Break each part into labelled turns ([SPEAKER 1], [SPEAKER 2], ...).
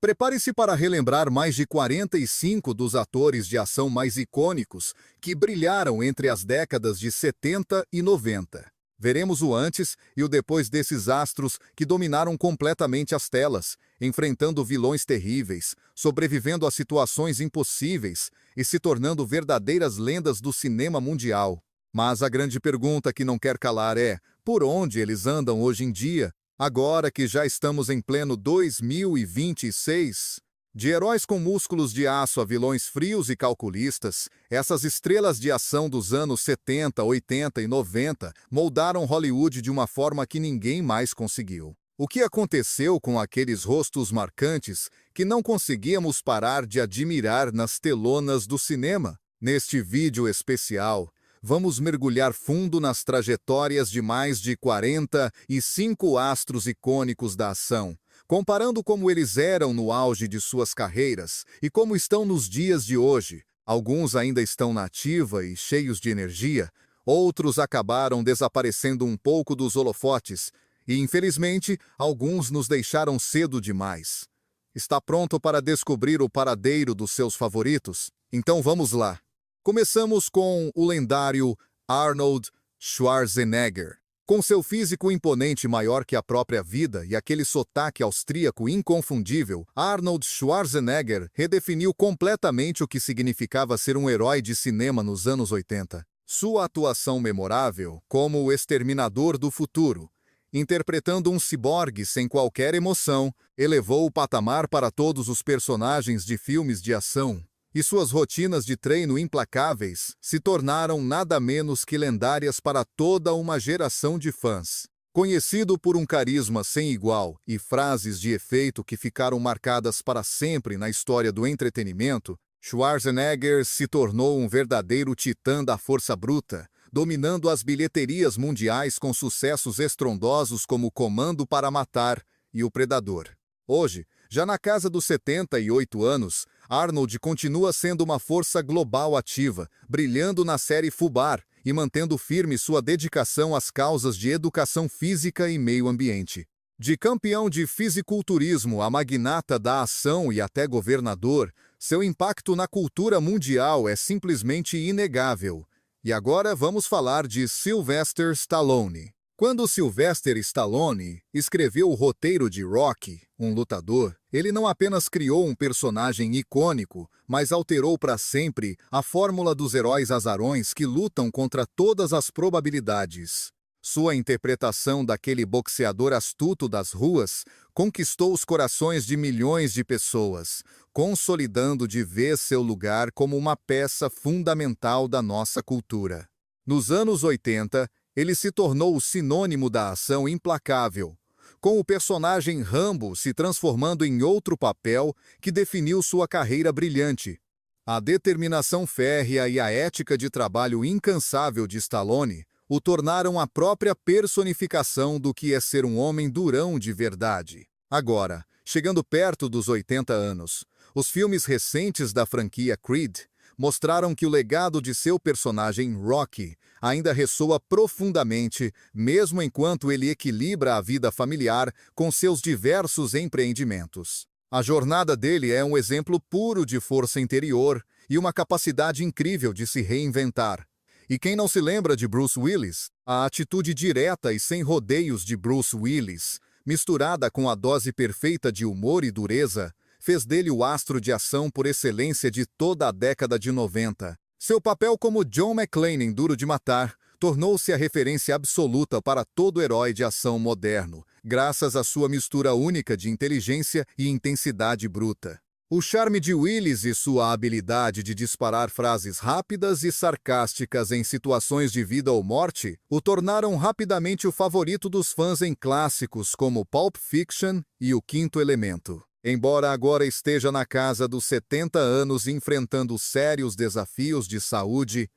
[SPEAKER 1] Prepare-se para relembrar mais de 45 dos atores de ação mais icônicos que brilharam entre as décadas de 70 e 90. Veremos o antes e o depois desses astros que dominaram completamente as telas, enfrentando vilões terríveis, sobrevivendo a situações impossíveis e se tornando verdadeiras lendas do cinema mundial. Mas a grande pergunta que não quer calar é: por onde eles andam hoje em dia? Agora que já estamos em pleno 2026, de heróis com músculos de aço a vilões frios e calculistas, essas estrelas de ação dos anos 70, 80 e 90 moldaram Hollywood de uma forma que ninguém mais conseguiu. O que aconteceu com aqueles rostos marcantes que não conseguíamos parar de admirar nas telonas do cinema? Neste vídeo especial, vamos mergulhar fundo nas trajetórias de mais de 45 astros icônicos da ação, comparando como eles eram no auge de suas carreiras e como estão nos dias de hoje. Alguns ainda estão na ativa e cheios de energia, outros acabaram desaparecendo um pouco dos holofotes e, infelizmente, alguns nos deixaram cedo demais. Está pronto para descobrir o paradeiro dos seus favoritos? Então vamos lá! Começamos com o lendário Arnold Schwarzenegger. Com seu físico imponente maior que a própria vida e aquele sotaque austríaco inconfundível, Arnold Schwarzenegger redefiniu completamente o que significava ser um herói de cinema nos anos 80. Sua atuação memorável, como o Exterminador do Futuro, interpretando um ciborgue sem qualquer emoção, elevou o patamar para todos os personagens de filmes de ação. E suas rotinas de treino implacáveis se tornaram nada menos que lendárias para toda uma geração de fãs. Conhecido por um carisma sem igual e frases de efeito que ficaram marcadas para sempre na história do entretenimento, Schwarzenegger se tornou um verdadeiro titã da força bruta, dominando as bilheterias mundiais com sucessos estrondosos como Comando para Matar e O Predador. Hoje, já na casa dos 78 anos, Arnold continua sendo uma força global ativa, brilhando na série Fubar e mantendo firme sua dedicação às causas de educação física e meio ambiente. De campeão de fisiculturismo a magnata da ação e até governador, seu impacto na cultura mundial é simplesmente inegável. E agora vamos falar de Sylvester Stallone. Quando Sylvester Stallone escreveu o roteiro de Rocky, um lutador, ele não apenas criou um personagem icônico, mas alterou para sempre a fórmula dos heróis azarões que lutam contra todas as probabilidades. Sua interpretação daquele boxeador astuto das ruas conquistou os corações de milhões de pessoas, consolidando de vez seu lugar como uma peça fundamental da nossa cultura. Nos anos 80, ele se tornou o sinônimo da ação implacável, com o personagem Rambo se transformando em outro papel que definiu sua carreira brilhante. A determinação férrea e a ética de trabalho incansável de Stallone o tornaram a própria personificação do que é ser um homem durão de verdade. Agora, chegando perto dos 80 anos, os filmes recentes da franquia Creed mostraram que o legado de seu personagem Rocky ainda ressoa profundamente, mesmo enquanto ele equilibra a vida familiar com seus diversos empreendimentos. A jornada dele é um exemplo puro de força interior e uma capacidade incrível de se reinventar. E quem não se lembra de Bruce Willis? A atitude direta e sem rodeios de Bruce Willis, misturada com a dose perfeita de humor e dureza, fez dele o astro de ação por excelência de toda a década de 90. Seu papel como John McClane em Duro de Matar tornou-se a referência absoluta para todo herói de ação moderno, graças à sua mistura única de inteligência e intensidade bruta. O charme de Willis e sua habilidade de disparar frases rápidas e sarcásticas em situações de vida ou morte o tornaram rapidamente o favorito dos fãs em clássicos como Pulp Fiction e O Quinto Elemento. Embora agora esteja na casa dos 70 anos enfrentando sérios desafios de saúde,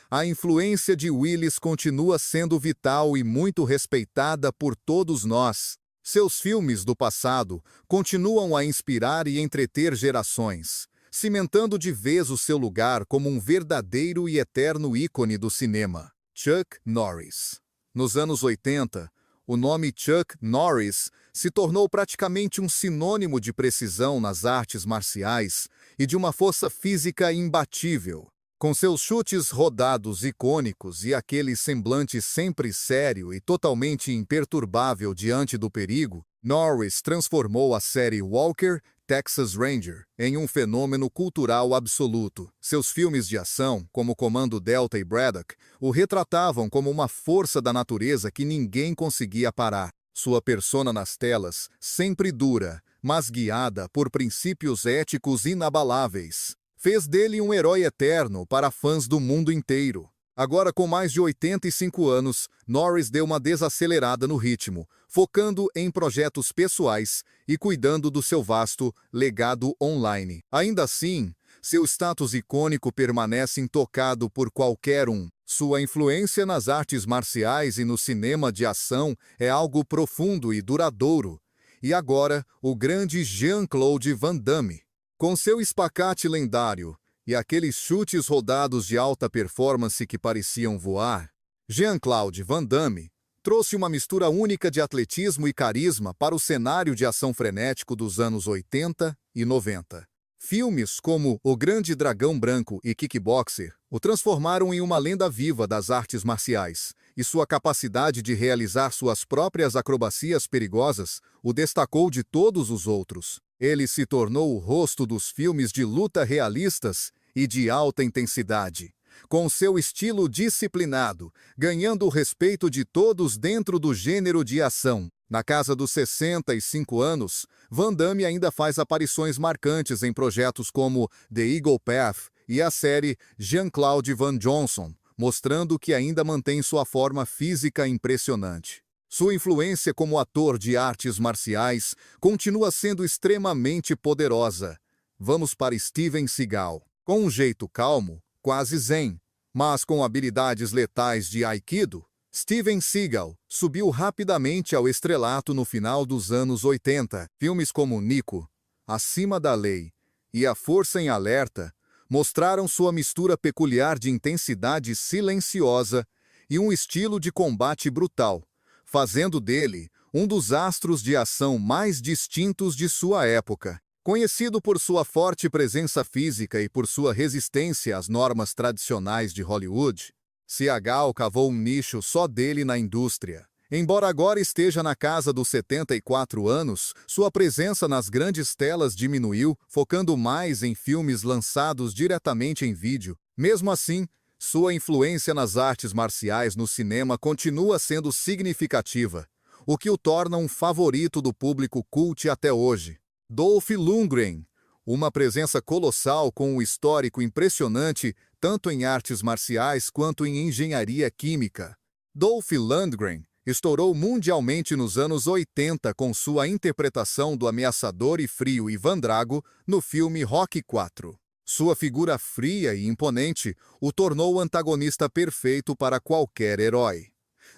[SPEAKER 1] a influência de Willis continua sendo vital e muito respeitada por todos nós. Seus filmes do passado continuam a inspirar e entreter gerações, cimentando de vez o seu lugar como um verdadeiro e eterno ícone do cinema. Chuck Norris. Nos anos 80, O nome Chuck Norris se tornou praticamente um sinônimo de precisão nas artes marciais e de uma força física imbatível. Com seus chutes rodados icônicos e aquele semblante sempre sério e totalmente imperturbável diante do perigo, Norris transformou a série Walker, Texas Ranger em um fenômeno cultural absoluto. Seus filmes de ação, como Comando Delta e Braddock, o retratavam como uma força da natureza que ninguém conseguia parar. Sua persona nas telas, sempre dura, mas guiada por princípios éticos inabaláveis, fez dele um herói eterno para fãs do mundo inteiro. Agora, com mais de 85 anos, Norris deu uma desacelerada no ritmo, focando em projetos pessoais e cuidando do seu vasto legado online. Ainda assim, seu status icônico permanece intocado por qualquer um. Sua influência nas artes marciais e no cinema de ação é algo profundo e duradouro. E agora, o grande Jean-Claude Van Damme. Com seu espacate lendário e aqueles chutes rodados de alta performance que pareciam voar, Jean-Claude Van Damme trouxe uma mistura única de atletismo e carisma para o cenário de ação frenético dos anos 80 e 90. Filmes como O Grande Dragão Branco e Kickboxer o transformaram em uma lenda viva das artes marciais, e sua capacidade de realizar suas próprias acrobacias perigosas o destacou de todos os outros. Ele se tornou o rosto dos filmes de luta realistas e de alta intensidade, com seu estilo disciplinado, ganhando o respeito de todos dentro do gênero de ação. Na casa dos 65 anos, Van Damme ainda faz aparições marcantes em projetos como The Eagle Path e a série Jean-Claude Van Johnson, mostrando que ainda mantém sua forma física impressionante. Sua influência como ator de artes marciais continua sendo extremamente poderosa. Vamos para Steven Seagal. Com um jeito calmo, quase zen, mas com habilidades letais de Aikido, Steven Seagal subiu rapidamente ao estrelato no final dos anos 80. Filmes como Nico, Acima da Lei e A Força em Alerta mostraram sua mistura peculiar de intensidade silenciosa e um estilo de combate brutal, fazendo dele um dos astros de ação mais distintos de sua época. Conhecido por sua forte presença física e por sua resistência às normas tradicionais de Hollywood, Seagal cavou um nicho só dele na indústria. Embora agora esteja na casa dos 74 anos, sua presença nas grandes telas diminuiu, focando mais em filmes lançados diretamente em vídeo. Mesmo assim, sua influência nas artes marciais no cinema continua sendo significativa, o que o torna um favorito do público cult até hoje. Dolph Lundgren, uma presença colossal com um histórico impressionante tanto em artes marciais quanto em engenharia química. Dolph Lundgren estourou mundialmente nos anos 80 com sua interpretação do ameaçador e frio Ivan Drago no filme Rocky IV. Sua figura fria e imponente o tornou o antagonista perfeito para qualquer herói.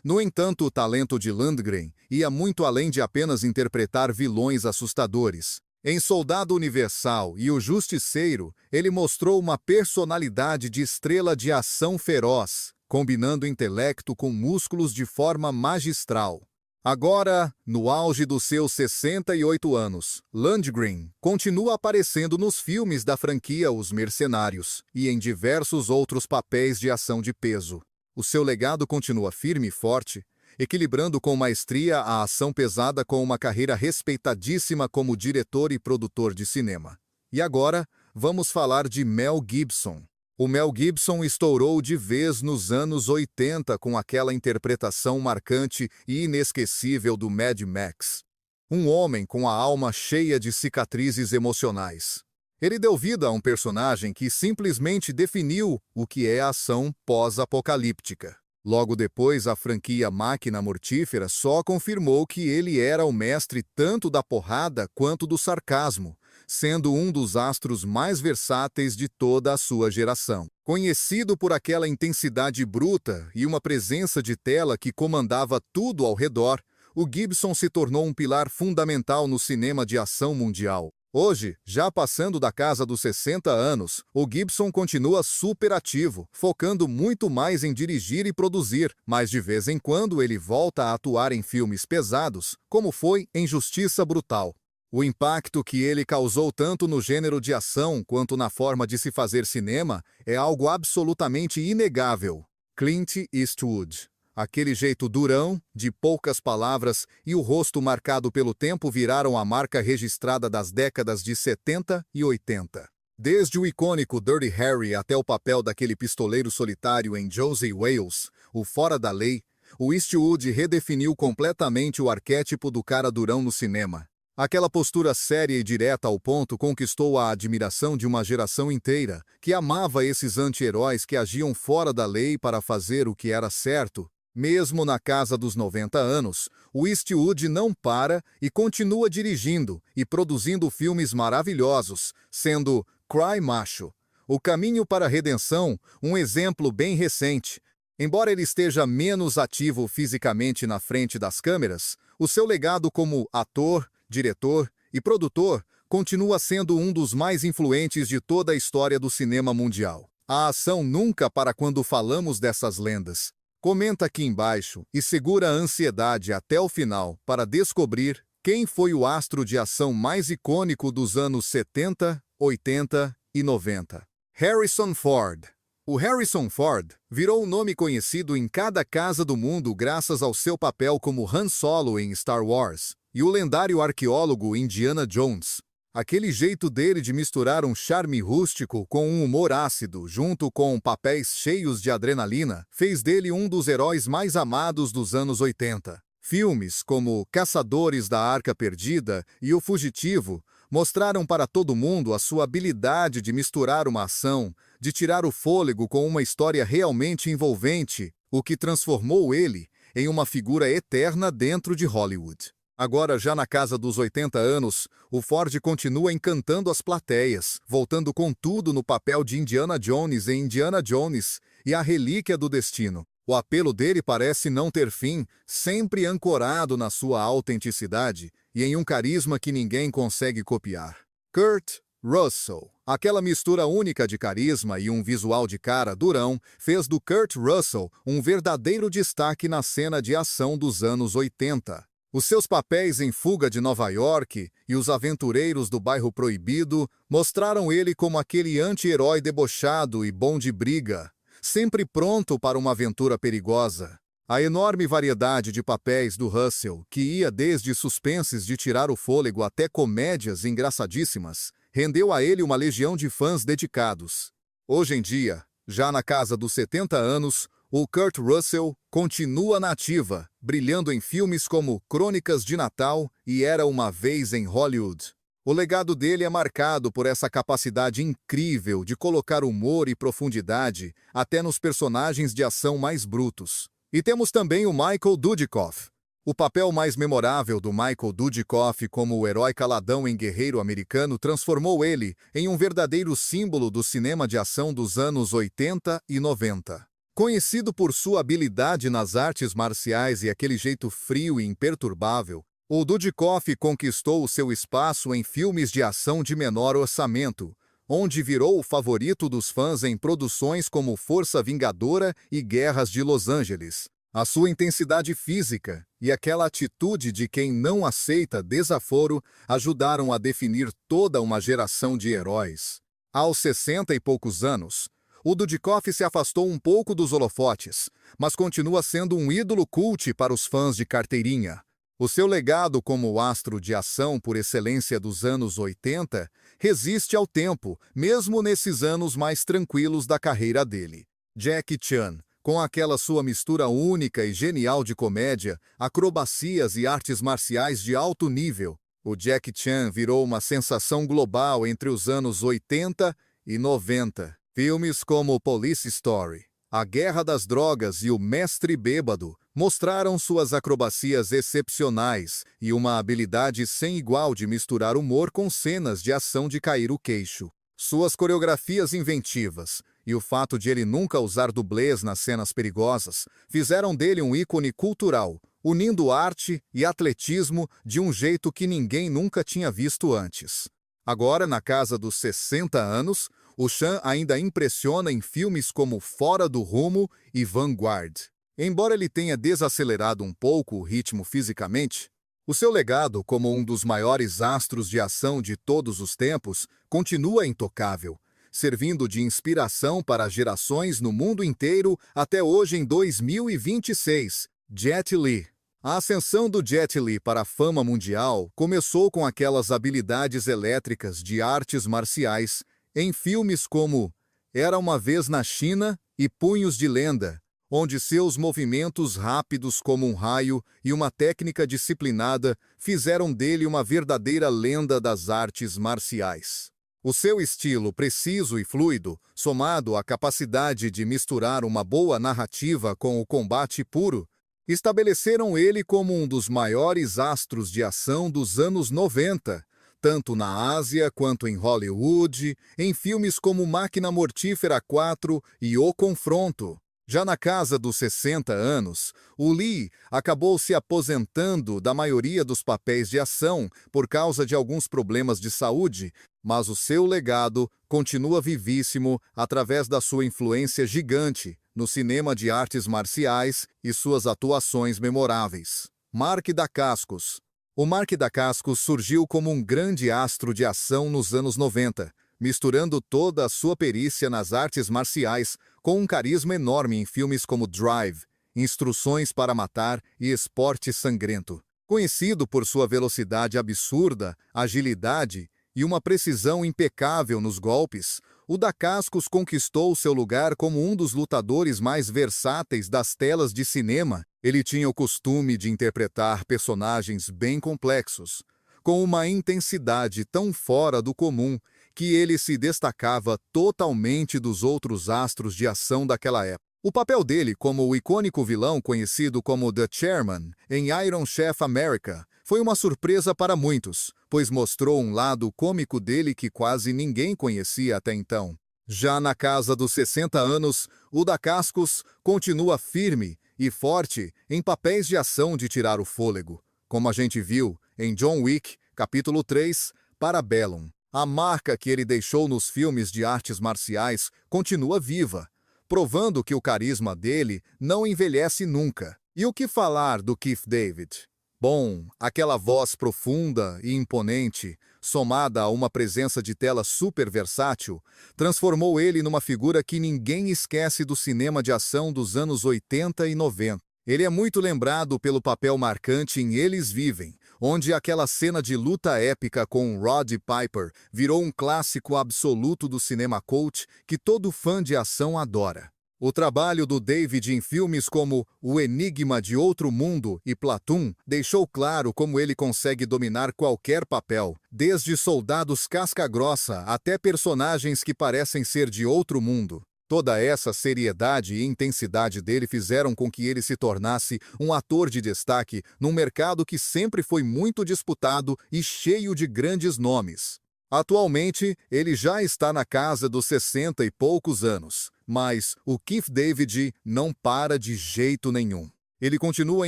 [SPEAKER 1] No entanto, o talento de Lundgren ia muito além de apenas interpretar vilões assustadores. Em Soldado Universal e O Justiceiro, ele mostrou uma personalidade de estrela de ação feroz, combinando intelecto com músculos de forma magistral. Agora, no auge dos seus 68 anos, Lundgren continua aparecendo nos filmes da franquia Os Mercenários e em diversos outros papéis de ação de peso. O seu legado continua firme e forte, equilibrando com maestria a ação pesada com uma carreira respeitadíssima como diretor e produtor de cinema. E agora, vamos falar de Mel Gibson. O Mel Gibson estourou de vez nos anos 80 com aquela interpretação marcante e inesquecível do Mad Max. Um homem com a alma cheia de cicatrizes emocionais. Ele deu vida a um personagem que simplesmente definiu o que é a ação pós-apocalíptica. Logo depois, a franquia Máquina Mortífera só confirmou que ele era o mestre tanto da porrada quanto do sarcasmo, sendo um dos astros mais versáteis de toda a sua geração. Conhecido por aquela intensidade bruta e uma presença de tela que comandava tudo ao redor, o Gibson se tornou um pilar fundamental no cinema de ação mundial. Hoje, já passando da casa dos 60 anos, o Gibson continua super ativo, focando muito mais em dirigir e produzir, mas de vez em quando ele volta a atuar em filmes pesados, como foi em Justiça Brutal. O impacto que ele causou tanto no gênero de ação quanto na forma de se fazer cinema é algo absolutamente inegável. Clint Eastwood. Aquele jeito durão, de poucas palavras e o rosto marcado pelo tempo viraram a marca registrada das décadas de 70 e 80. Desde o icônico Dirty Harry até o papel daquele pistoleiro solitário em Josie Wales, o Fora da Lei, o Eastwood redefiniu completamente o arquétipo do cara durão no cinema. Aquela postura séria e direta ao ponto conquistou a admiração de uma geração inteira, que amava esses anti-heróis que agiam fora da lei para fazer o que era certo. Mesmo na casa dos 90 anos, o Eastwood não para e continua dirigindo e produzindo filmes maravilhosos, sendo Cry Macho, O Caminho para a Redenção, um exemplo bem recente. Embora ele esteja menos ativo fisicamente na frente das câmeras, o seu legado como ator, diretor e produtor continua sendo um dos mais influentes de toda a história do cinema mundial. A ação nunca para quando falamos dessas lendas. Comenta aqui embaixo e segura a ansiedade até o final para descobrir quem foi o astro de ação mais icônico dos anos 70, 80 e 90. Harrison Ford. O Harrison Ford virou um nome conhecido em cada casa do mundo graças ao seu papel como Han Solo em Star Wars e o lendário arqueólogo Indiana Jones. Aquele jeito dele de misturar um charme rústico com um humor ácido, junto com papéis cheios de adrenalina, fez dele um dos heróis mais amados dos anos 80. Filmes como Caçadores da Arca Perdida e O Fugitivo mostraram para todo mundo a sua habilidade de misturar uma ação, de tirar o fôlego com uma história realmente envolvente, o que transformou ele em uma figura eterna dentro de Hollywood. Agora, já na casa dos 80 anos, o Ford continua encantando as plateias, voltando com tudo no papel de Indiana Jones em Indiana Jones e a Relíquia do Destino. O apelo dele parece não ter fim, sempre ancorado na sua autenticidade e em um carisma que ninguém consegue copiar. Kurt Russell. Aquela mistura única de carisma e um visual de cara durão fez do Kurt Russell um verdadeiro destaque na cena de ação dos anos 80. Os seus papéis em Fuga de Nova York e Os Aventureiros do Bairro Proibido mostraram ele como aquele anti-herói debochado e bom de briga, sempre pronto para uma aventura perigosa. A enorme variedade de papéis do Russell, que ia desde suspenses de tirar o fôlego até comédias engraçadíssimas, rendeu a ele uma legião de fãs dedicados. Hoje em dia, já na casa dos 70 anos, o Kurt Russell continua na ativa, brilhando em filmes como Crônicas de Natal e Era Uma Vez em Hollywood. O legado dele é marcado por essa capacidade incrível de colocar humor e profundidade até nos personagens de ação mais brutos. E temos também o Michael Dudikoff. O papel mais memorável do Michael Dudikoff como o herói caladão em Guerreiro Americano transformou ele em um verdadeiro símbolo do cinema de ação dos anos 80 e 90. Conhecido por sua habilidade nas artes marciais e aquele jeito frio e imperturbável, o Dudikoff conquistou o seu espaço em filmes de ação de menor orçamento, onde virou o favorito dos fãs em produções como Força Vingadora e Guerras de Los Angeles. A sua intensidade física e aquela atitude de quem não aceita desaforo ajudaram a definir toda uma geração de heróis. Aos 60 e poucos anos, o Dudikoff se afastou um pouco dos holofotes, mas continua sendo um ídolo cult para os fãs de carteirinha. O seu legado como astro de ação por excelência dos anos 80 resiste ao tempo, mesmo nesses anos mais tranquilos da carreira dele. Jackie Chan, com aquela sua mistura única e genial de comédia, acrobacias e artes marciais de alto nível, o Jackie Chan virou uma sensação global entre os anos 80 e 90. Filmes como Police Story, A Guerra das Drogas e O Mestre Bêbado mostraram suas acrobacias excepcionais e uma habilidade sem igual de misturar humor com cenas de ação de cair o queixo. Suas coreografias inventivas e o fato de ele nunca usar dublês nas cenas perigosas fizeram dele um ícone cultural, unindo arte e atletismo de um jeito que ninguém nunca tinha visto antes. Agora, na casa dos 60 anos, o Chan ainda impressiona em filmes como Fora do Rumo e Vanguard. Embora ele tenha desacelerado um pouco o ritmo fisicamente, o seu legado como um dos maiores astros de ação de todos os tempos continua intocável, servindo de inspiração para gerações no mundo inteiro até hoje em 2026. Jet Li. A ascensão do Jet Li para a fama mundial começou com aquelas habilidades elétricas de artes marciais em filmes como Era uma Vez na China e Punhos de Lenda, onde seus movimentos rápidos como um raio e uma técnica disciplinada fizeram dele uma verdadeira lenda das artes marciais. O seu estilo preciso e fluido, somado à capacidade de misturar uma boa narrativa com o combate puro, estabeleceram ele como um dos maiores astros de ação dos anos 90, tanto na Ásia quanto em Hollywood, em filmes como Máquina Mortífera 4 e O Confronto. Já na casa dos 60 anos, o Lee acabou se aposentando da maioria dos papéis de ação por causa de alguns problemas de saúde, mas o seu legado continua vivíssimo através da sua influência gigante no cinema de artes marciais e suas atuações memoráveis. Mark Dacascos. O Mark Dacascos surgiu como um grande astro de ação nos anos 90, misturando toda a sua perícia nas artes marciais com um carisma enorme em filmes como Drive, Instruções para Matar e Esporte Sangrento. Conhecido por sua velocidade absurda, agilidade e uma precisão impecável nos golpes, o Dacascos conquistou seu lugar como um dos lutadores mais versáteis das telas de cinema. Ele tinha o costume de interpretar personagens bem complexos, com uma intensidade tão fora do comum que ele se destacava totalmente dos outros astros de ação daquela época. O papel dele como o icônico vilão conhecido como The Chairman em Iron Chef America foi uma surpresa para muitos, pois mostrou um lado cômico dele que quase ninguém conhecia até então. Já na casa dos 60 anos, o Dacascos continua firme e forte em papéis de ação de tirar o fôlego, como a gente viu em John Wick, capítulo 3, Parabellum. A marca que ele deixou nos filmes de artes marciais continua viva, provando que o carisma dele não envelhece nunca. E o que falar do Keith David? Bom, aquela voz profunda e imponente, somada a uma presença de tela super versátil, transformou ele numa figura que ninguém esquece do cinema de ação dos anos 80 e 90. Ele é muito lembrado pelo papel marcante em Eles Vivem, onde aquela cena de luta épica com Roddy Piper virou um clássico absoluto do cinema cult que todo fã de ação adora. O trabalho do David em filmes como O Enigma de Outro Mundo e Platoon deixou claro como ele consegue dominar qualquer papel, desde soldados casca-grossa até personagens que parecem ser de outro mundo. Toda essa seriedade e intensidade dele fizeram com que ele se tornasse um ator de destaque num mercado que sempre foi muito disputado e cheio de grandes nomes. Atualmente, ele já está na casa dos 60 e poucos anos, mas o Keith David não para de jeito nenhum. Ele continua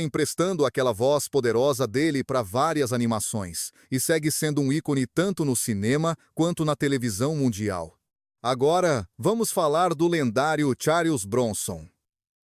[SPEAKER 1] emprestando aquela voz poderosa dele para várias animações e segue sendo um ícone tanto no cinema quanto na televisão mundial. Agora, vamos falar do lendário Charles Bronson.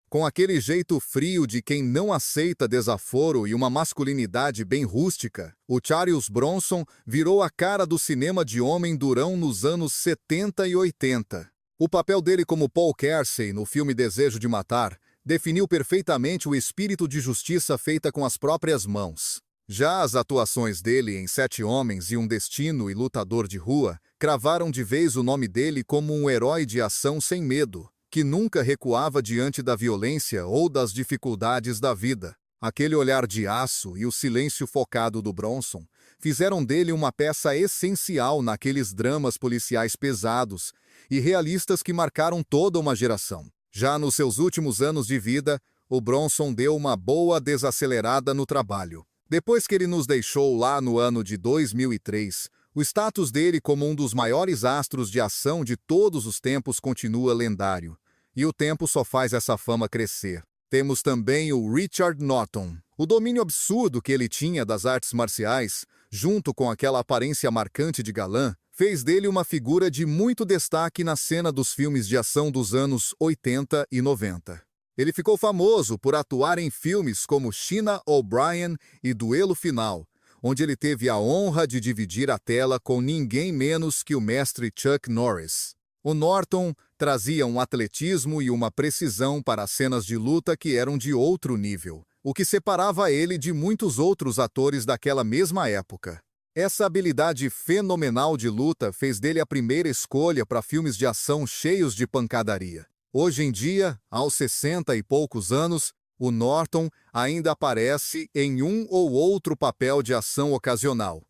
[SPEAKER 1] Com aquele jeito frio de quem não aceita desaforo e uma masculinidade bem rústica, o Charles Bronson virou a cara do cinema de homem durão nos anos 70 e 80. O papel dele como Paul Kersey no filme Desejo de Matar definiu perfeitamente o espírito de justiça feita com as próprias mãos. Já as atuações dele em Sete Homens e um Destino e Lutador de Rua cravaram de vez o nome dele como um herói de ação sem medo, que nunca recuava diante da violência ou das dificuldades da vida. Aquele olhar de aço e o silêncio focado do Bronson fizeram dele uma peça essencial naqueles dramas policiais pesados e realistas que marcaram toda uma geração. Já nos seus últimos anos de vida, o Bronson deu uma boa desacelerada no trabalho. Depois que ele nos deixou lá no ano de 2003, o status dele como um dos maiores astros de ação de todos os tempos continua lendário. E o tempo só faz essa fama crescer. Temos também o Richard Norton. O domínio absurdo que ele tinha das artes marciais junto com aquela aparência marcante de galã, fez dele uma figura de muito destaque na cena dos filmes de ação dos anos 80 e 90. Ele ficou famoso por atuar em filmes como Sheena O'Brien e Duelo Final, onde ele teve a honra de dividir a tela com ninguém menos que o mestre Chuck Norris. O Norton trazia um atletismo e uma precisão para as cenas de luta que eram de outro nível, o que separava ele de muitos outros atores daquela mesma época. Essa habilidade fenomenal de luta fez dele a primeira escolha para filmes de ação cheios de pancadaria. Hoje em dia, aos 60 e poucos anos, o Norton ainda aparece em um ou outro papel de ação ocasional.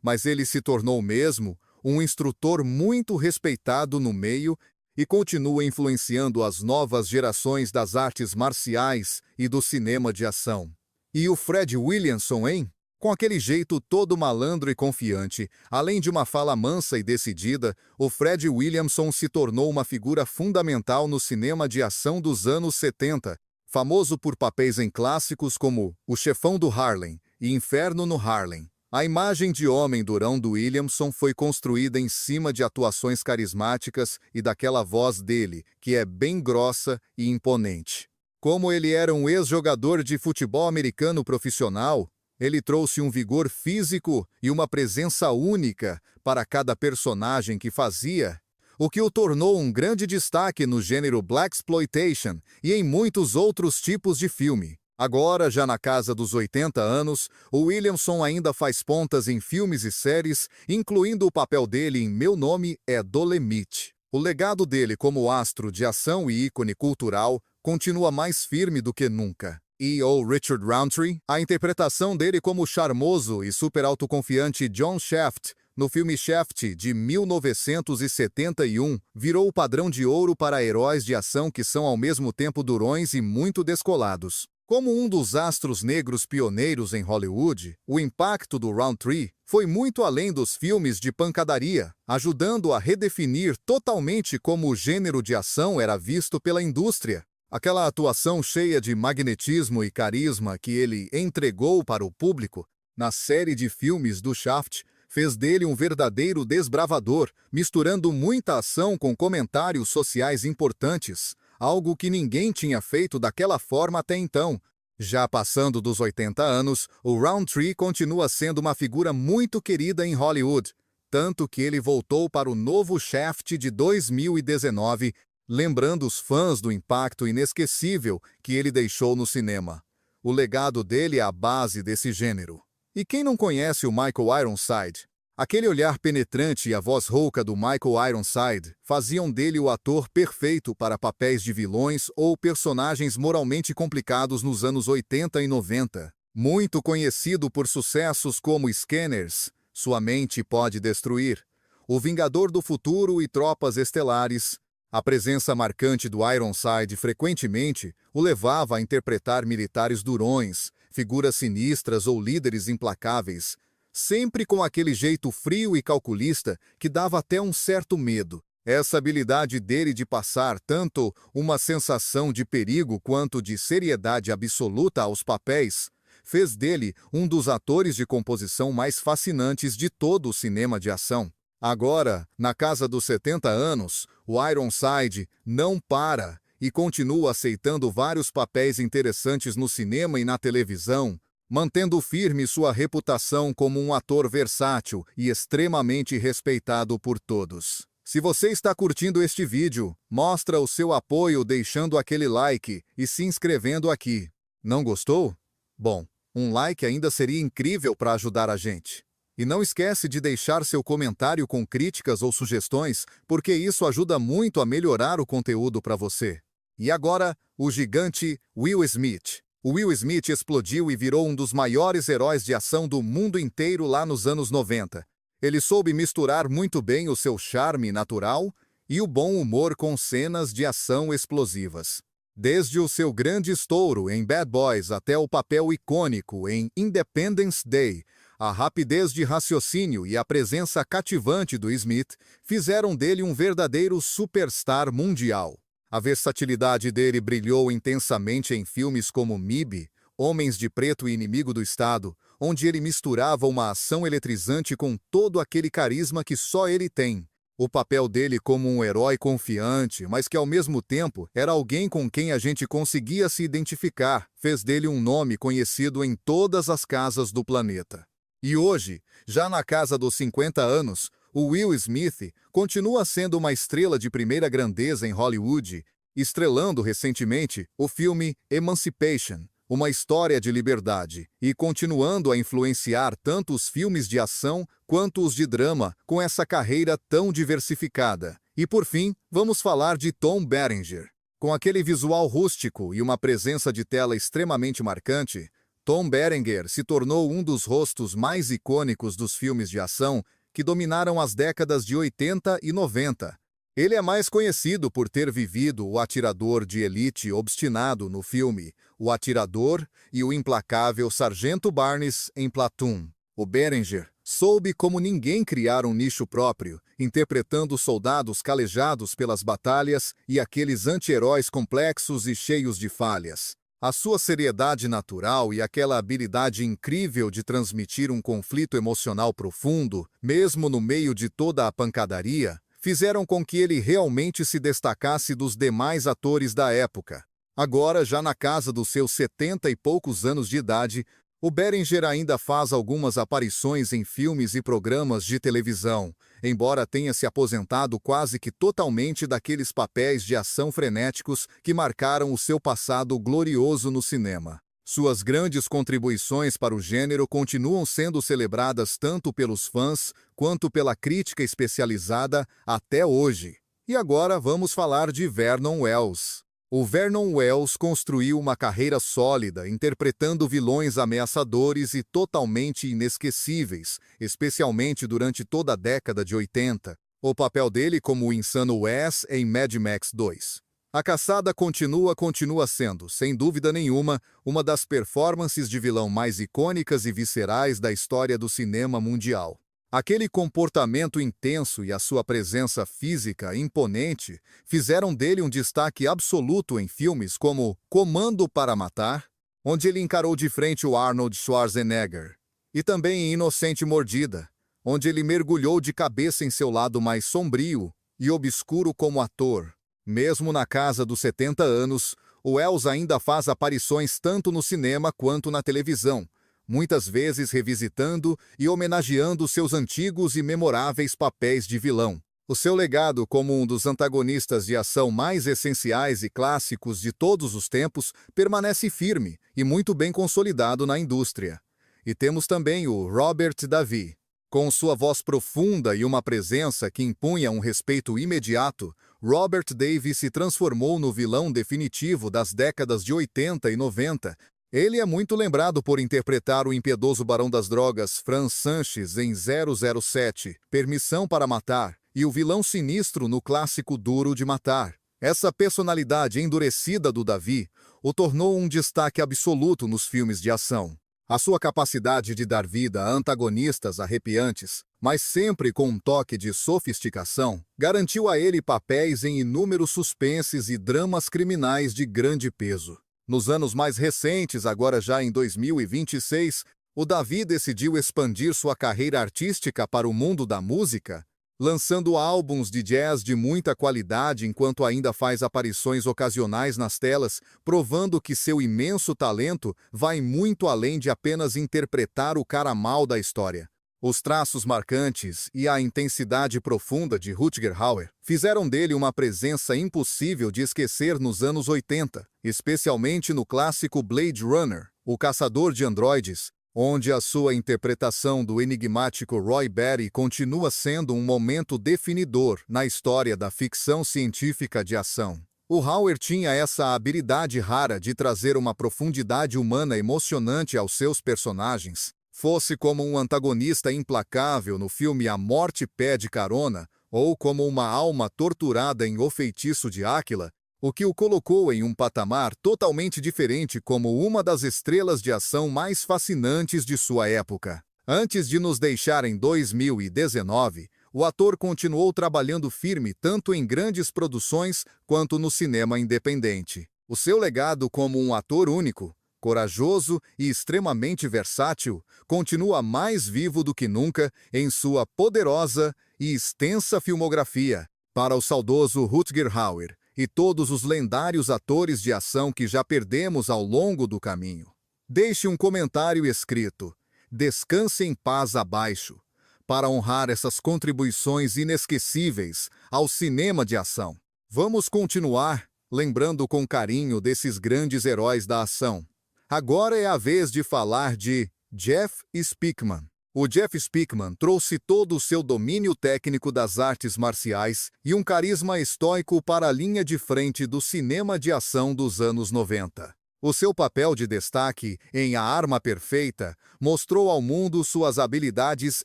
[SPEAKER 1] Mas ele se tornou mesmo um instrutor muito respeitado no meio e continua influenciando as novas gerações das artes marciais e do cinema de ação. E o Fred Williamson, hein? Com aquele jeito todo malandro e confiante, além de uma fala mansa e decidida, o Fred Williamson se tornou uma figura fundamental no cinema de ação dos anos 70, famoso por papéis em clássicos como O Chefão do Harlem e Inferno no Harlem. A imagem de homem durão do Williamson foi construída em cima de atuações carismáticas e daquela voz dele, que é bem grossa e imponente. Como ele era um ex-jogador de futebol americano profissional, ele trouxe um vigor físico e uma presença única para cada personagem que fazia, o que o tornou um grande destaque no gênero Blaxploitation e em muitos outros tipos de filme. Agora, já na casa dos 80 anos, o Williamson ainda faz pontas em filmes e séries, incluindo o papel dele em Meu Nome é Dolemite. O legado dele como astro de ação e ícone cultural continua mais firme do que nunca. E.O. Richard Roundtree, a interpretação dele como o charmoso e super autoconfiante John Shaft no filme Shaft, de 1971, virou o padrão de ouro para heróis de ação que são ao mesmo tempo durões e muito descolados. Como um dos astros negros pioneiros em Hollywood, o impacto do Roundtree foi muito além dos filmes de pancadaria, ajudando a redefinir totalmente como o gênero de ação era visto pela indústria. Aquela atuação cheia de magnetismo e carisma que ele entregou para o público na série de filmes do Shaft fez dele um verdadeiro desbravador, misturando muita ação com comentários sociais importantes, algo que ninguém tinha feito daquela forma até então. Já passando dos 80 anos, o Roundtree continua sendo uma figura muito querida em Hollywood, tanto que ele voltou para o novo Shaft de 2019, lembrando os fãs do impacto inesquecível que ele deixou no cinema. O legado dele é a base desse gênero. E quem não conhece o Michael Ironside? Aquele olhar penetrante e a voz rouca do Michael Ironside faziam dele o ator perfeito para papéis de vilões ou personagens moralmente complicados nos anos 80 e 90. Muito conhecido por sucessos como Scanners, Sua Mente Pode Destruir, O Vingador do Futuro e Tropas Estelares, a presença marcante do Ironside frequentemente o levava a interpretar militares durões, figuras sinistras ou líderes implacáveis, sempre com aquele jeito frio e calculista que dava até um certo medo. Essa habilidade dele de passar tanto uma sensação de perigo quanto de seriedade absoluta aos papéis fez dele um dos atores de composição mais fascinantes de todo o cinema de ação. Agora, na casa dos 70 anos, o Ironside não para e continua aceitando vários papéis interessantes no cinema e na televisão, mantendo firme sua reputação como um ator versátil e extremamente respeitado por todos. Se você está curtindo este vídeo, mostra o seu apoio deixando aquele like e se inscrevendo aqui. Não gostou? Bom, um like ainda seria incrível para ajudar a gente. E não esquece de deixar seu comentário com críticas ou sugestões, porque isso ajuda muito a melhorar o conteúdo para você. E agora, o gigante Will Smith. O Will Smith explodiu e virou um dos maiores heróis de ação do mundo inteiro lá nos anos 90. Ele soube misturar muito bem o seu charme natural e o bom humor com cenas de ação explosivas. Desde o seu grande estouro em Bad Boys até o papel icônico em Independence Day, a rapidez de raciocínio e a presença cativante do Smith fizeram dele um verdadeiro superstar mundial. A versatilidade dele brilhou intensamente em filmes como MIB, Homens de Preto e Inimigo do Estado, onde ele misturava uma ação eletrizante com todo aquele carisma que só ele tem. O papel dele como um herói confiante, mas que ao mesmo tempo era alguém com quem a gente conseguia se identificar, fez dele um nome conhecido em todas as casas do planeta. E hoje, já na casa dos 50 anos, o Will Smith continua sendo uma estrela de primeira grandeza em Hollywood, estrelando recentemente o filme Emancipation, uma história de liberdade, e continuando a influenciar tanto os filmes de ação quanto os de drama com essa carreira tão diversificada. E por fim, vamos falar de Tom Berenger. Com aquele visual rústico e uma presença de tela extremamente marcante, Tom Berenger se tornou um dos rostos mais icônicos dos filmes de ação que dominaram as décadas de 80 e 90. Ele é mais conhecido por ter vivido o atirador de elite obstinado no filme O Atirador e o implacável Sargento Barnes em Platoon. O Berenger soube como ninguém criar um nicho próprio, interpretando soldados calejados pelas batalhas e aqueles anti-heróis complexos e cheios de falhas. A sua seriedade natural e aquela habilidade incrível de transmitir um conflito emocional profundo, mesmo no meio de toda a pancadaria, fizeram com que ele realmente se destacasse dos demais atores da época. Agora, já na casa dos seus 70 e poucos anos de idade, o Berenger ainda faz algumas aparições em filmes e programas de televisão, embora tenha se aposentado quase que totalmente daqueles papéis de ação frenéticos que marcaram o seu passado glorioso no cinema. Suas grandes contribuições para o gênero continuam sendo celebradas tanto pelos fãs quanto pela crítica especializada até hoje. E agora vamos falar de Vernon Wells. O Vernon Wells construiu uma carreira sólida, interpretando vilões ameaçadores e totalmente inesquecíveis, especialmente durante toda a década de 80. O papel dele como o insano Wes em Mad Max 2. A Caçada continua sendo, sem dúvida nenhuma, uma das performances de vilão mais icônicas e viscerais da história do cinema mundial. Aquele comportamento intenso e a sua presença física imponente fizeram dele um destaque absoluto em filmes como Comando para Matar, onde ele encarou de frente o Arnold Schwarzenegger, e também em Inocente Mordida, onde ele mergulhou de cabeça em seu lado mais sombrio e obscuro como ator. Mesmo na casa dos 70 anos, o Wells ainda faz aparições tanto no cinema quanto na televisão, muitas vezes revisitando e homenageando seus antigos e memoráveis papéis de vilão. O seu legado como um dos antagonistas de ação mais essenciais e clássicos de todos os tempos permanece firme e muito bem consolidado na indústria. E temos também o Robert Davi. Com sua voz profunda e uma presença que impunha um respeito imediato, Robert Davi se transformou no vilão definitivo das décadas de 80 e 90. Ele é muito lembrado por interpretar o impiedoso barão das drogas Franz Sanches em 007, Permissão para Matar, e o vilão sinistro no clássico Duro de Matar. Essa personalidade endurecida do Davi o tornou um destaque absoluto nos filmes de ação. A sua capacidade de dar vida a antagonistas arrepiantes, mas sempre com um toque de sofisticação, garantiu a ele papéis em inúmeros suspenses e dramas criminais de grande peso. Nos anos mais recentes, agora já em 2026, o Davi decidiu expandir sua carreira artística para o mundo da música, lançando álbuns de jazz de muita qualidade enquanto ainda faz aparições ocasionais nas telas, provando que seu imenso talento vai muito além de apenas interpretar o cara mal da história. Os traços marcantes e a intensidade profunda de Rutger Hauer fizeram dele uma presença impossível de esquecer nos anos 80, especialmente no clássico Blade Runner, O Caçador de Androides, onde a sua interpretação do enigmático Roy Batty continua sendo um momento definidor na história da ficção científica de ação. O Hauer tinha essa habilidade rara de trazer uma profundidade humana emocionante aos seus personagens, fosse como um antagonista implacável no filme A Morte Pede Carona, ou como uma alma torturada em O Feitiço de Áquila, o que o colocou em um patamar totalmente diferente como uma das estrelas de ação mais fascinantes de sua época. Antes de nos deixar em 2019, o ator continuou trabalhando firme tanto em grandes produções quanto no cinema independente. O seu legado como um ator único corajoso e extremamente versátil, continua mais vivo do que nunca em sua poderosa e extensa filmografia. Para o saudoso Rutger Hauer e todos os lendários atores de ação que já perdemos ao longo do caminho, deixe um comentário escrito: "Descanse em paz abaixo", para honrar essas contribuições inesquecíveis ao cinema de ação. Vamos continuar lembrando com carinho desses grandes heróis da ação. Agora é a vez de falar de Jeff Speakman. O Jeff Speakman trouxe todo o seu domínio técnico das artes marciais e um carisma estoico para a linha de frente do cinema de ação dos anos 90. O seu papel de destaque em A Arma Perfeita mostrou ao mundo suas habilidades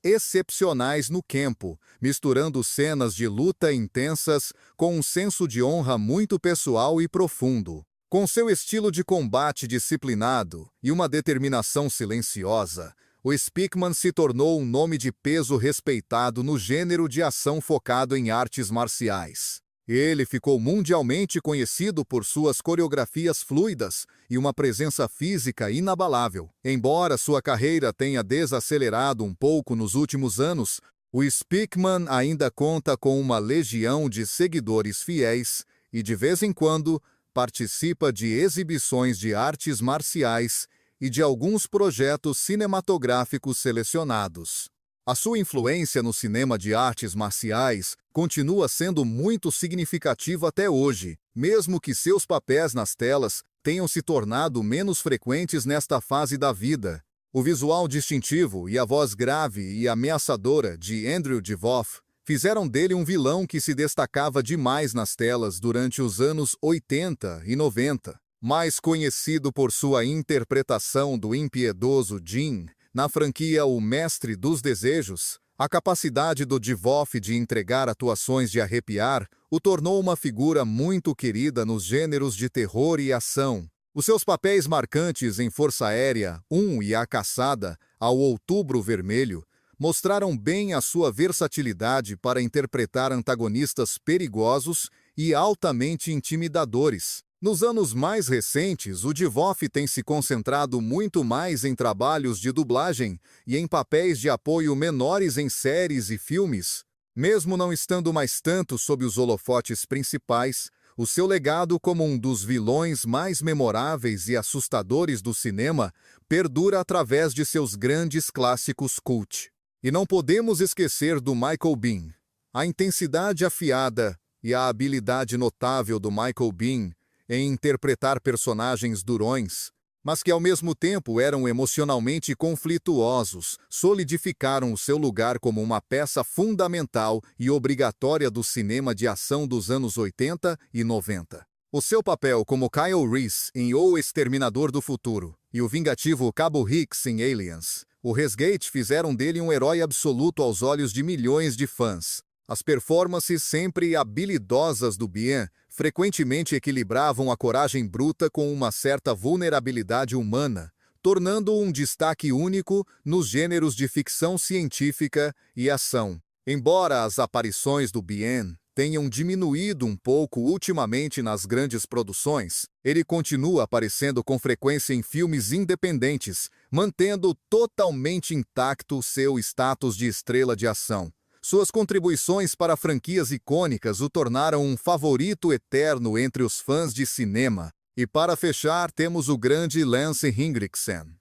[SPEAKER 1] excepcionais no campo, misturando cenas de luta intensas com um senso de honra muito pessoal e profundo. Com seu estilo de combate disciplinado e uma determinação silenciosa, o Speakman se tornou um nome de peso respeitado no gênero de ação focado em artes marciais. Ele ficou mundialmente conhecido por suas coreografias fluidas e uma presença física inabalável. Embora sua carreira tenha desacelerado um pouco nos últimos anos, o Speakman ainda conta com uma legião de seguidores fiéis e, de vez em quando, participa de exibições de artes marciais e de alguns projetos cinematográficos selecionados. A sua influência no cinema de artes marciais continua sendo muito significativa até hoje, mesmo que seus papéis nas telas tenham se tornado menos frequentes nesta fase da vida. O visual distintivo e a voz grave e ameaçadora de Andrew Divoff fizeram dele um vilão que se destacava demais nas telas durante os anos 80 e 90. Mais conhecido por sua interpretação do impiedoso Jin na franquia O Mestre dos Desejos, a capacidade do Divoff de entregar atuações de arrepiar o tornou uma figura muito querida nos gêneros de terror e ação. Os seus papéis marcantes em Força Aérea 1 e A Caçada ao Outubro Vermelho mostraram bem a sua versatilidade para interpretar antagonistas perigosos e altamente intimidadores. Nos anos mais recentes, o Divoff tem se concentrado muito mais em trabalhos de dublagem e em papéis de apoio menores em séries e filmes. Mesmo não estando mais tanto sob os holofotes principais, o seu legado como um dos vilões mais memoráveis e assustadores do cinema perdura através de seus grandes clássicos cult. E não podemos esquecer do Michael Biehn. A intensidade afiada e a habilidade notável do Michael Biehn em interpretar personagens durões, mas que ao mesmo tempo eram emocionalmente conflituosos, solidificaram o seu lugar como uma peça fundamental e obrigatória do cinema de ação dos anos 80 e 90. O seu papel como Kyle Reese em O Exterminador do Futuro e o vingativo Cabo Hicks em Aliens, o resgate fizeram dele um herói absoluto aos olhos de milhões de fãs. As performances sempre habilidosas do Biehn frequentemente equilibravam a coragem bruta com uma certa vulnerabilidade humana, tornando-o um destaque único nos gêneros de ficção científica e ação. Embora as aparições do Biehn tenham diminuído um pouco ultimamente nas grandes produções, ele continua aparecendo com frequência em filmes independentes, mantendo totalmente intacto seu status de estrela de ação. Suas contribuições para franquias icônicas o tornaram um favorito eterno entre os fãs de cinema. E para fechar, temos o grande Lance Henriksen.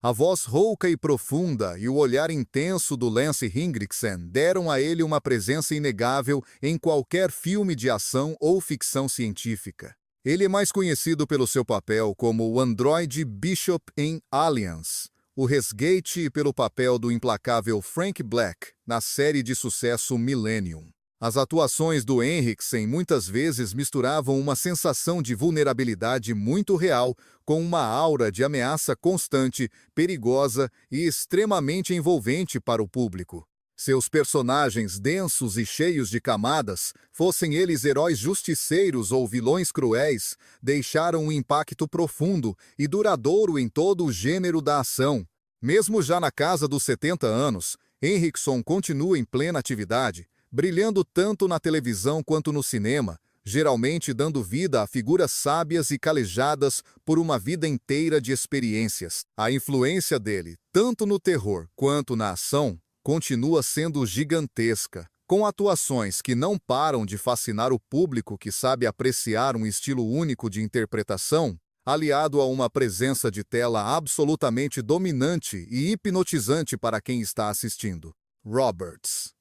[SPEAKER 1] A voz rouca e profunda e o olhar intenso do Lance Henriksen deram a ele uma presença inegável em qualquer filme de ação ou ficção científica. Ele é mais conhecido pelo seu papel como o androide Bishop em Aliens, o resgate e pelo papel do implacável Frank Black na série de sucesso Millennium. As atuações do Henriksen muitas vezes misturavam uma sensação de vulnerabilidade muito real com uma aura de ameaça constante, perigosa e extremamente envolvente para o público. Seus personagens densos e cheios de camadas, fossem eles heróis justiceiros ou vilões cruéis, deixaram um impacto profundo e duradouro em todo o gênero da ação. Mesmo já na casa dos 70 anos, Henriksen continua em plena atividade, brilhando tanto na televisão quanto no cinema, geralmente dando vida a figuras sábias e calejadas por uma vida inteira de experiências. A influência dele, tanto no terror quanto na ação, continua sendo gigantesca, com atuações que não param de fascinar o público que sabe apreciar um estilo único de interpretação, aliado a uma presença de tela absolutamente dominante e hipnotizante para quem está assistindo. Roberts.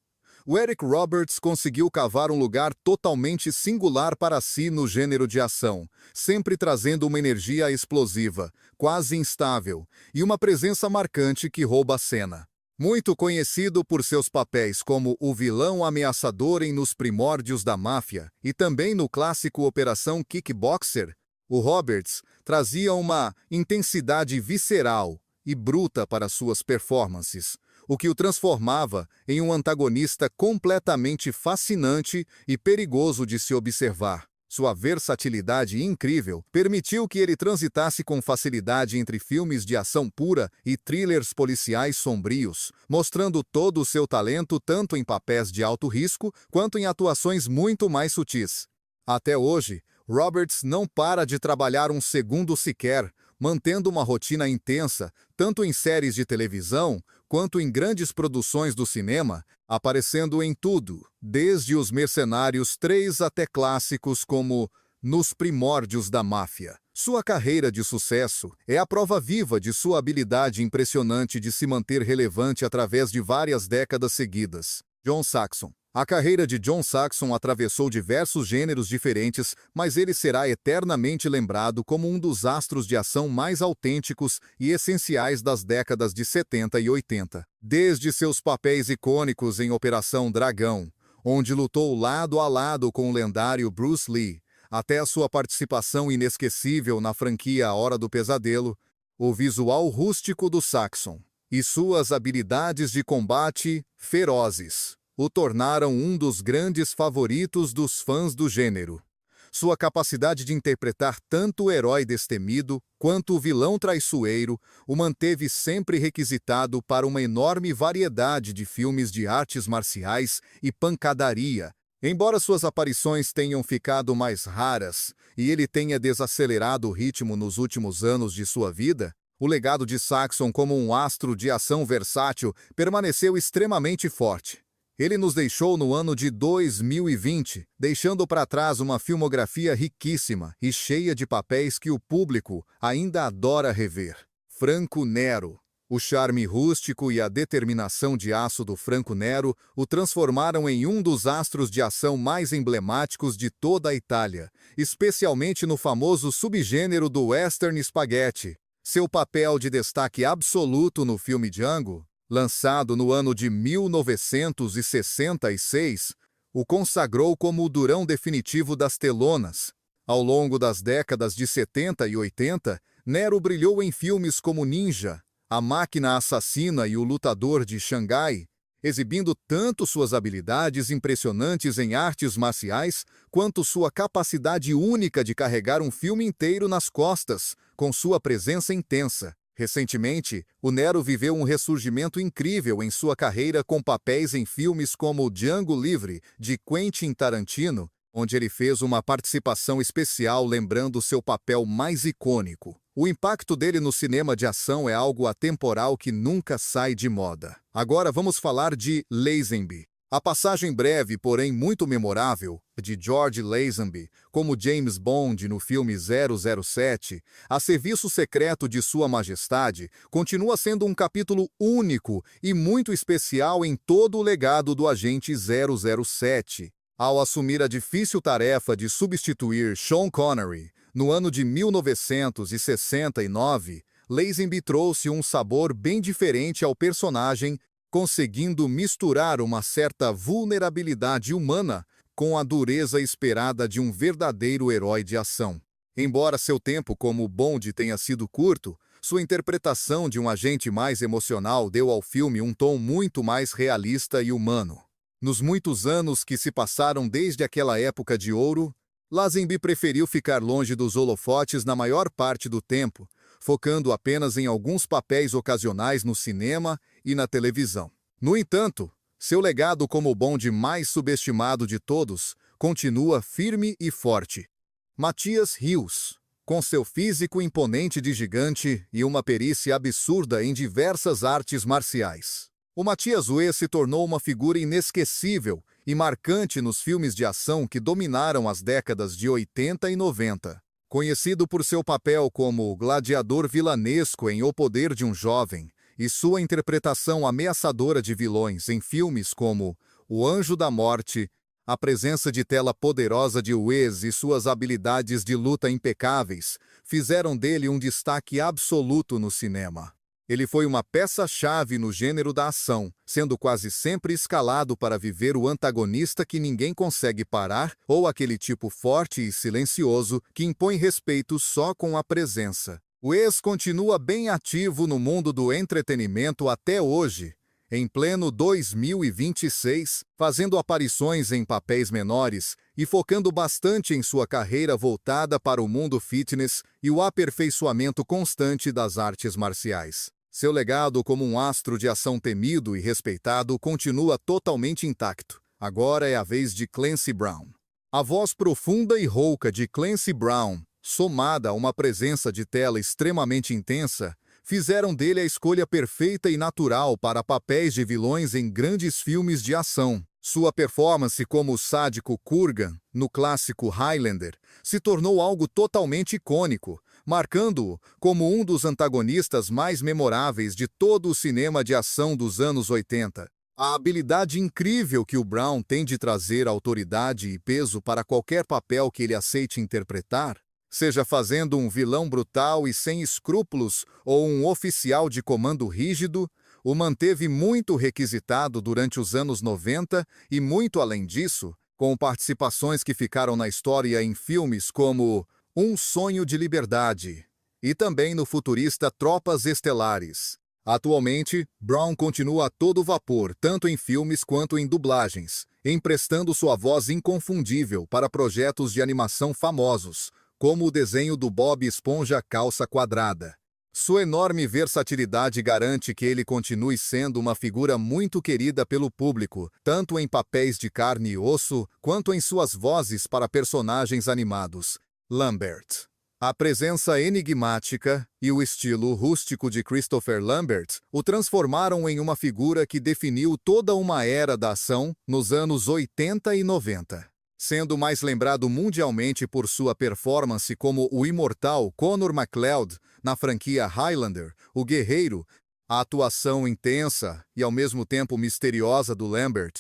[SPEAKER 1] O Eric Roberts conseguiu cavar um lugar totalmente singular para si no gênero de ação, sempre trazendo uma energia explosiva, quase instável, e uma presença marcante que rouba a cena. Muito conhecido por seus papéis como o vilão ameaçador em Nos Primórdios da Máfia e também no clássico Operação Kickboxer, o Roberts trazia uma intensidade visceral e bruta para suas performances, o que o transformava em um antagonista completamente fascinante e perigoso de se observar. Sua versatilidade incrível permitiu que ele transitasse com facilidade entre filmes de ação pura e thrillers policiais sombrios, mostrando todo o seu talento tanto em papéis de alto risco quanto em atuações muito mais sutis. Até hoje, Roberts não para de trabalhar um segundo sequer, mantendo uma rotina intensa, tanto em séries de televisão quanto em grandes produções do cinema, aparecendo em tudo, desde Os Mercenários 3 até clássicos como Nos Primórdios da Máfia. Sua carreira de sucesso é a prova viva de sua habilidade impressionante de se manter relevante através de várias décadas seguidas. John Saxon. A carreira de John Saxon atravessou diversos gêneros diferentes, mas ele será eternamente lembrado como um dos astros de ação mais autênticos e essenciais das décadas de 70 e 80. Desde seus papéis icônicos em Operação Dragão, onde lutou lado a lado com o lendário Bruce Lee, até a sua participação inesquecível na franquia A Hora do Pesadelo, o visual rústico do Saxon e suas habilidades de combate ferozes o tornaram um dos grandes favoritos dos fãs do gênero. Sua capacidade de interpretar tanto o herói destemido quanto o vilão traiçoeiro o manteve sempre requisitado para uma enorme variedade de filmes de artes marciais e pancadaria. Embora suas aparições tenham ficado mais raras e ele tenha desacelerado o ritmo nos últimos anos de sua vida, o legado de Saxon como um astro de ação versátil permaneceu extremamente forte. Ele nos deixou no ano de 2020, deixando para trás uma filmografia riquíssima e cheia de papéis que o público ainda adora rever. Franco Nero. O charme rústico e a determinação de aço do Franco Nero o transformaram em um dos astros de ação mais emblemáticos de toda a Itália, especialmente no famoso subgênero do western spaghetti. Seu papel de destaque absoluto no filme Django, lançado no ano de 1966, o consagrou como o durão definitivo das telonas. Ao longo das décadas de 70 e 80, Nero brilhou em filmes como Ninja, A Máquina Assassina e O Lutador de Xangai, exibindo tanto suas habilidades impressionantes em artes marciais, quanto sua capacidade única de carregar um filme inteiro nas costas, com sua presença intensa. Recentemente, o Nero viveu um ressurgimento incrível em sua carreira com papéis em filmes como Django Livre, de Quentin Tarantino, onde ele fez uma participação especial lembrando seu papel mais icônico. O impacto dele no cinema de ação é algo atemporal que nunca sai de moda. Agora vamos falar de Lazenby. A passagem breve, porém muito memorável, de George Lazenby como James Bond no filme 007, a serviço secreto de Sua Majestade, continua sendo um capítulo único e muito especial em todo o legado do agente 007. Ao assumir a difícil tarefa de substituir Sean Connery, no ano de 1969, Lazenby trouxe um sabor bem diferente ao personagem, conseguindo misturar uma certa vulnerabilidade humana com a dureza esperada de um verdadeiro herói de ação. Embora seu tempo como Bond tenha sido curto, sua interpretação de um agente mais emocional deu ao filme um tom muito mais realista e humano. Nos muitos anos que se passaram desde aquela época de ouro, Lazenby preferiu ficar longe dos holofotes na maior parte do tempo, focando apenas em alguns papéis ocasionais no cinema e na televisão. No entanto, seu legado como o Bond mais subestimado de todos continua firme e forte. Matthias Hues, com seu físico imponente de gigante e uma perícia absurda em diversas artes marciais. O Matthias Hues se tornou uma figura inesquecível e marcante nos filmes de ação que dominaram as décadas de 80 e 90. Conhecido por seu papel como gladiador vilanesco em O Poder de um Jovem e sua interpretação ameaçadora de vilões em filmes como O Anjo da Morte, a presença de tela poderosa de Hues e suas habilidades de luta impecáveis fizeram dele um destaque absoluto no cinema. Ele foi uma peça-chave no gênero da ação, sendo quase sempre escalado para viver o antagonista que ninguém consegue parar ou aquele tipo forte e silencioso que impõe respeito só com a presença. Hues continua bem ativo no mundo do entretenimento até hoje, em pleno 2026, fazendo aparições em papéis menores e focando bastante em sua carreira voltada para o mundo fitness e o aperfeiçoamento constante das artes marciais. Seu legado como um astro de ação temido e respeitado continua totalmente intacto. Agora é a vez de Clancy Brown. A voz profunda e rouca de Clancy Brown, somada a uma presença de tela extremamente intensa, fizeram dele a escolha perfeita e natural para papéis de vilões em grandes filmes de ação. Sua performance como o sádico Kurgan, no clássico Highlander, se tornou algo totalmente icônico, marcando-o como um dos antagonistas mais memoráveis de todo o cinema de ação dos anos 80. A habilidade incrível que o Brown tem de trazer autoridade e peso para qualquer papel que ele aceite interpretar, seja fazendo um vilão brutal e sem escrúpulos ou um oficial de comando rígido, o manteve muito requisitado durante os anos 90 e, muito além disso, com participações que ficaram na história em filmes como Um Sonho de Liberdade e também no futurista Tropas Estelares. Atualmente, Brown continua a todo vapor, tanto em filmes quanto em dublagens, emprestando sua voz inconfundível para projetos de animação famosos, como o desenho do Bob Esponja Calça Quadrada. Sua enorme versatilidade garante que ele continue sendo uma figura muito querida pelo público, tanto em papéis de carne e osso, quanto em suas vozes para personagens animados. Lambert. A presença enigmática e o estilo rústico de Christopher Lambert o transformaram em uma figura que definiu toda uma era da ação nos anos 80 e 90. Sendo mais lembrado mundialmente por sua performance como o imortal Connor MacLeod na franquia Highlander, o Guerreiro, a atuação intensa e ao mesmo tempo misteriosa do Lambert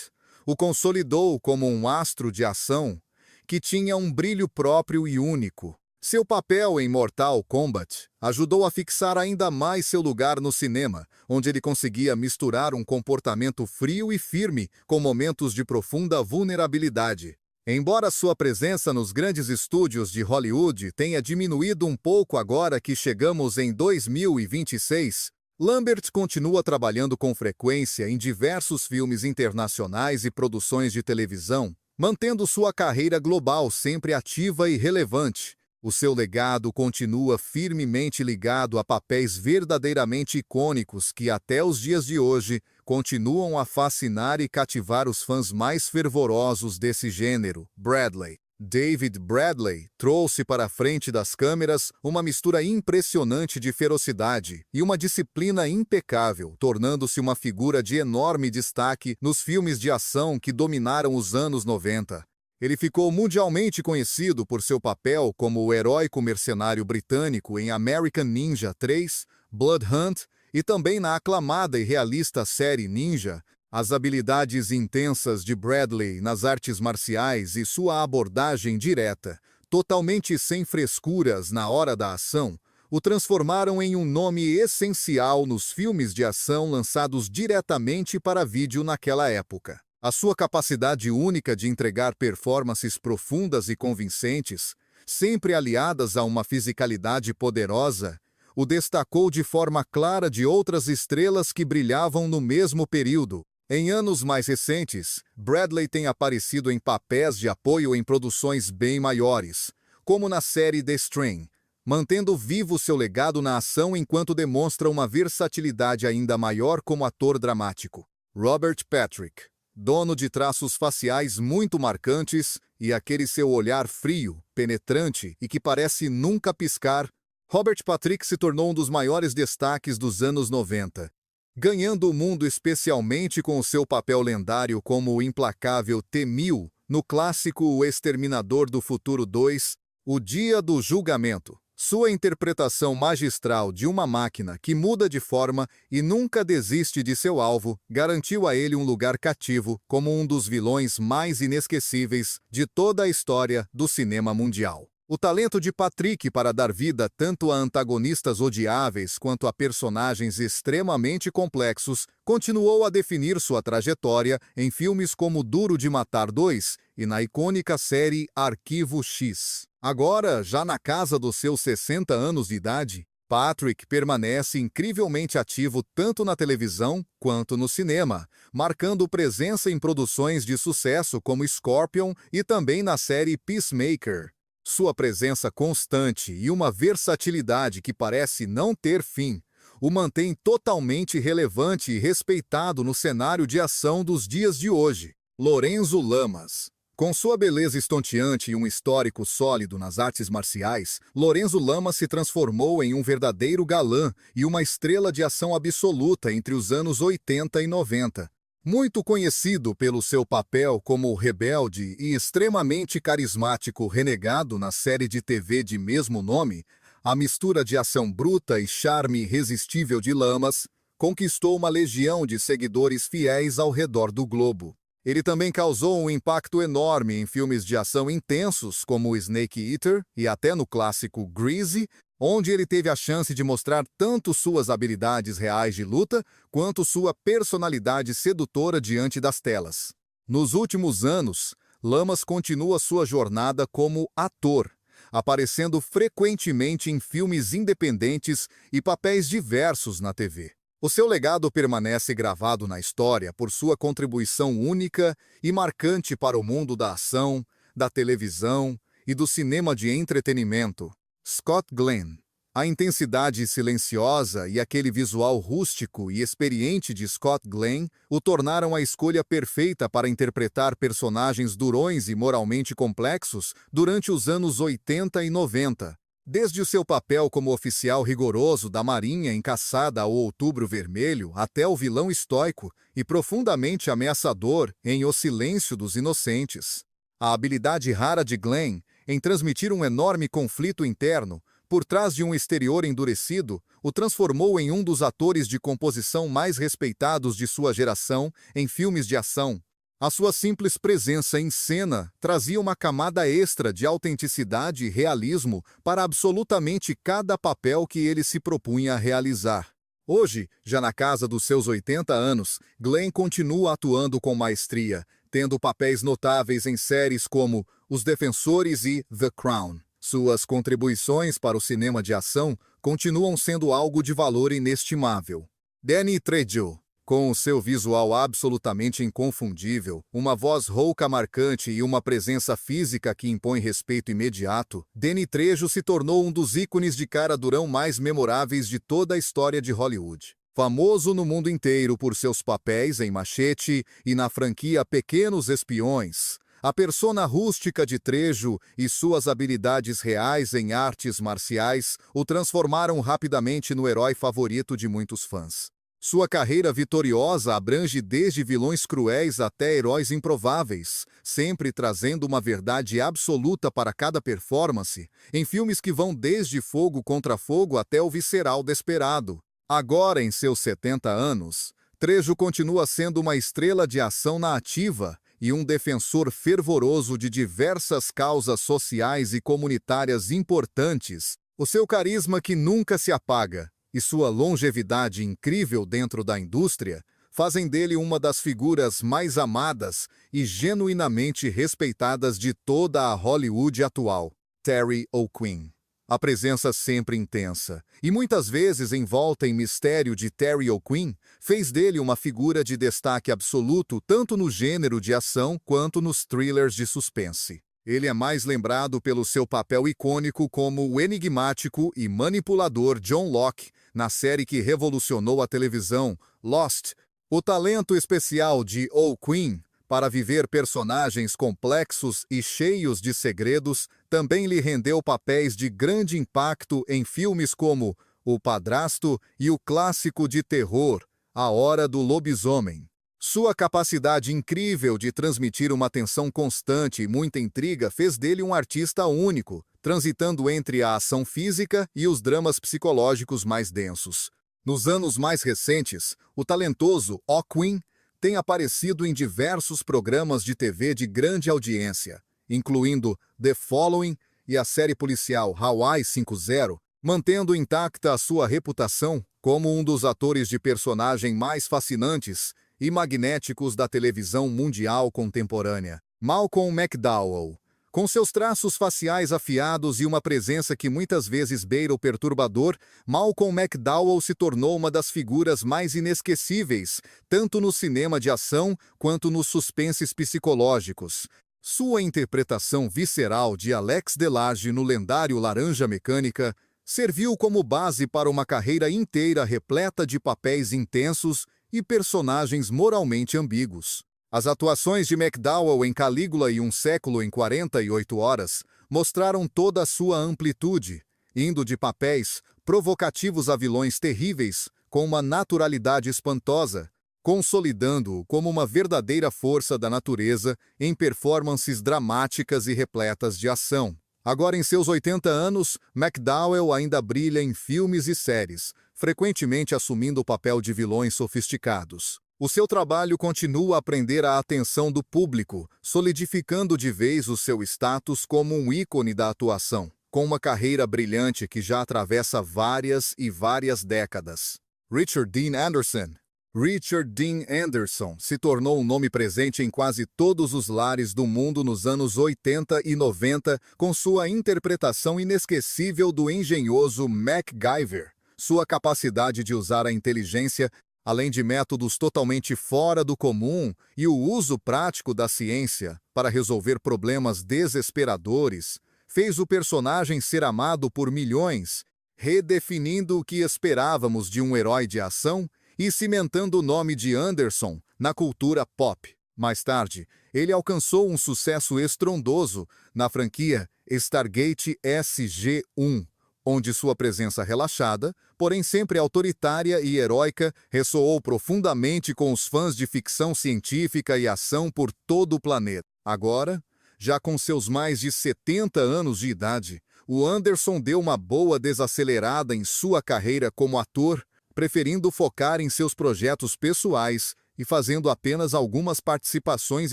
[SPEAKER 1] o consolidou como um astro de ação que tinha um brilho próprio e único. Seu papel em Mortal Kombat ajudou a fixar ainda mais seu lugar no cinema, onde ele conseguia misturar um comportamento frio e firme com momentos de profunda vulnerabilidade. Embora sua presença nos grandes estúdios de Hollywood tenha diminuído um pouco agora que chegamos em 2026, Lambert continua trabalhando com frequência em diversos filmes internacionais e produções de televisão, mantendo sua carreira global sempre ativa e relevante. O seu legado continua firmemente ligado a papéis verdadeiramente icônicos que, até os dias de hoje, continuam a fascinar e cativar os fãs mais fervorosos desse gênero. Bradley. David Bradley trouxe para a frente das câmeras uma mistura impressionante de ferocidade e uma disciplina impecável, tornando-se uma figura de enorme destaque nos filmes de ação que dominaram os anos 90. Ele ficou mundialmente conhecido por seu papel como o heróico mercenário britânico em American Ninja 3, Blood Hunt e também na aclamada e realista série Ninja. As habilidades intensas de Bradley nas artes marciais e sua abordagem direta, totalmente sem frescuras na hora da ação, o transformaram em um nome essencial nos filmes de ação lançados diretamente para vídeo naquela época. A sua capacidade única de entregar performances profundas e convincentes, sempre aliadas a uma fisicalidade poderosa, o destacou de forma clara de outras estrelas que brilhavam no mesmo período. Em anos mais recentes, Bradley tem aparecido em papéis de apoio em produções bem maiores, como na série The Strain, mantendo vivo seu legado na ação enquanto demonstra uma versatilidade ainda maior como ator dramático. Robert Patrick. dono de traços faciais muito marcantes e aquele seu olhar frio, penetrante e que parece nunca piscar, Robert Patrick se tornou um dos maiores destaques dos anos 90, ganhando o mundo especialmente com o seu papel lendário como o implacável T-1000 no clássico O Exterminador do Futuro 2, O Dia do Julgamento. Sua interpretação magistral de uma máquina que muda de forma e nunca desiste de seu alvo garantiu a ele um lugar cativo como um dos vilões mais inesquecíveis de toda a história do cinema mundial. O talento de Patrick para dar vida tanto a antagonistas odiáveis quanto a personagens extremamente complexos continuou a definir sua trajetória em filmes como Duro de Matar 2 e na icônica série Arquivo X. Agora, já na casa dos seus 60 anos de idade, Patrick permanece incrivelmente ativo tanto na televisão quanto no cinema, marcando presença em produções de sucesso como Scorpion e também na série Peacemaker. Sua presença constante e uma versatilidade que parece não ter fim o mantém totalmente relevante e respeitado no cenário de ação dos dias de hoje. Lorenzo Lamas. Com sua beleza estonteante e um histórico sólido nas artes marciais, Lorenzo Lamas se transformou em um verdadeiro galã e uma estrela de ação absoluta entre os anos 80 e 90. Muito conhecido pelo seu papel como rebelde e extremamente carismático renegado na série de TV de mesmo nome, a mistura de ação bruta e charme irresistível de Lamas conquistou uma legião de seguidores fiéis ao redor do globo. Ele também causou um impacto enorme em filmes de ação intensos como Snake Eater e até no clássico Greasy, onde ele teve a chance de mostrar tanto suas habilidades reais de luta quanto sua personalidade sedutora diante das telas. Nos últimos anos, Lamas continua sua jornada como ator, aparecendo frequentemente em filmes independentes e papéis diversos na TV. O seu legado permanece gravado na história por sua contribuição única e marcante para o mundo da ação, da televisão e do cinema de entretenimento. Scott Glenn. A intensidade silenciosa e aquele visual rústico e experiente de Scott Glenn o tornaram a escolha perfeita para interpretar personagens durões e moralmente complexos durante os anos 80 e 90. Desde o seu papel como oficial rigoroso da Marinha em Caçada ao Outubro Vermelho até o vilão estoico e profundamente ameaçador em O Silêncio dos Inocentes. A habilidade rara de Glenn em transmitir um enorme conflito interno por trás de um exterior endurecido o transformou em um dos atores de composição mais respeitados de sua geração em filmes de ação. A sua simples presença em cena trazia uma camada extra de autenticidade e realismo para absolutamente cada papel que ele se propunha a realizar. Hoje, já na casa dos seus 80 anos, Glenn continua atuando com maestria, tendo papéis notáveis em séries como Os Defensores e The Crown. Suas contribuições para o cinema de ação continuam sendo algo de valor inestimável. Danny Trejo. Com o seu visual absolutamente inconfundível, uma voz rouca marcante e uma presença física que impõe respeito imediato, Danny Trejo se tornou um dos ícones de cara durão mais memoráveis de toda a história de Hollywood. Famoso no mundo inteiro por seus papéis em Machete e na franquia Pequenos Espiões, a persona rústica de Trejo e suas habilidades reais em artes marciais o transformaram rapidamente no herói favorito de muitos fãs. Sua carreira vitoriosa abrange desde vilões cruéis até heróis improváveis, sempre trazendo uma verdade absoluta para cada performance, em filmes que vão desde Fogo contra Fogo até o visceral Desperado. Agora, em seus 70 anos, Trejo continua sendo uma estrela de ação na ativa e um defensor fervoroso de diversas causas sociais e comunitárias importantes. O seu carisma que nunca se apaga e sua longevidade incrível dentro da indústria fazem dele uma das figuras mais amadas e genuinamente respeitadas de toda a Hollywood atual. Terry O'Quinn. A presença sempre intensa e muitas vezes envolta em mistério de Terry O'Quinn fez dele uma figura de destaque absoluto tanto no gênero de ação quanto nos thrillers de suspense. Ele é mais lembrado pelo seu papel icônico como o enigmático e manipulador John Locke na série que revolucionou a televisão, Lost. O talento especial de O'Quinn para viver personagens complexos e cheios de segredos, também lhe rendeu papéis de grande impacto em filmes como O Padrasto e o clássico de terror, A Hora do Lobisomem. Sua capacidade incrível de transmitir uma tensão constante e muita intriga fez dele um artista único, transitando entre a ação física e os dramas psicológicos mais densos. Nos anos mais recentes, o talentoso O'Quinn tem aparecido em diversos programas de TV de grande audiência, incluindo The Following e a série policial Hawaii 5-0, mantendo intacta a sua reputação como um dos atores de personagem mais fascinantes e magnéticos da televisão mundial contemporânea. Malcolm McDowell. Com seus traços faciais afiados e uma presença que muitas vezes beira o perturbador, Malcolm McDowell se tornou uma das figuras mais inesquecíveis, tanto no cinema de ação quanto nos suspenses psicológicos. Sua interpretação visceral de Alex DeLarge no lendário Laranja Mecânica serviu como base para uma carreira inteira repleta de papéis intensos e personagens moralmente ambíguos. As atuações de McDowell em Calígula e Um Século em 48 Horas mostraram toda a sua amplitude, indo de papéis provocativos a vilões terríveis com uma naturalidade espantosa, consolidando-o como uma verdadeira força da natureza em performances dramáticas e repletas de ação. Agora, em seus 80 anos, McDowell ainda brilha em filmes e séries, frequentemente assumindo o papel de vilões sofisticados. O seu trabalho continua a prender a atenção do público, solidificando de vez o seu status como um ícone da atuação, com uma carreira brilhante que já atravessa várias e várias décadas. Richard Dean Anderson. Richard Dean Anderson se tornou um nome presente em quase todos os lares do mundo nos anos 80 e 90, com sua interpretação inesquecível do engenhoso MacGyver. Sua capacidade de usar a inteligência, além de métodos totalmente fora do comum e o uso prático da ciência para resolver problemas desesperadores, fez o personagem ser amado por milhões, redefinindo o que esperávamos de um herói de ação e cimentando o nome de Anderson na cultura pop. Mais tarde, ele alcançou um sucesso estrondoso na franquia Stargate SG-1, onde sua presença relaxada, porém sempre autoritária e heróica, ressoou profundamente com os fãs de ficção científica e ação por todo o planeta. Agora, já com seus mais de 70 anos de idade, o Anderson deu uma boa desacelerada em sua carreira como ator, preferindo focar em seus projetos pessoais e fazendo apenas algumas participações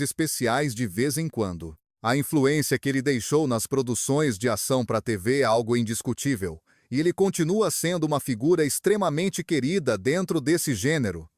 [SPEAKER 1] especiais de vez em quando. A influência que ele deixou nas produções de ação para a TV é algo indiscutível, e ele continua sendo uma figura extremamente querida dentro desse gênero.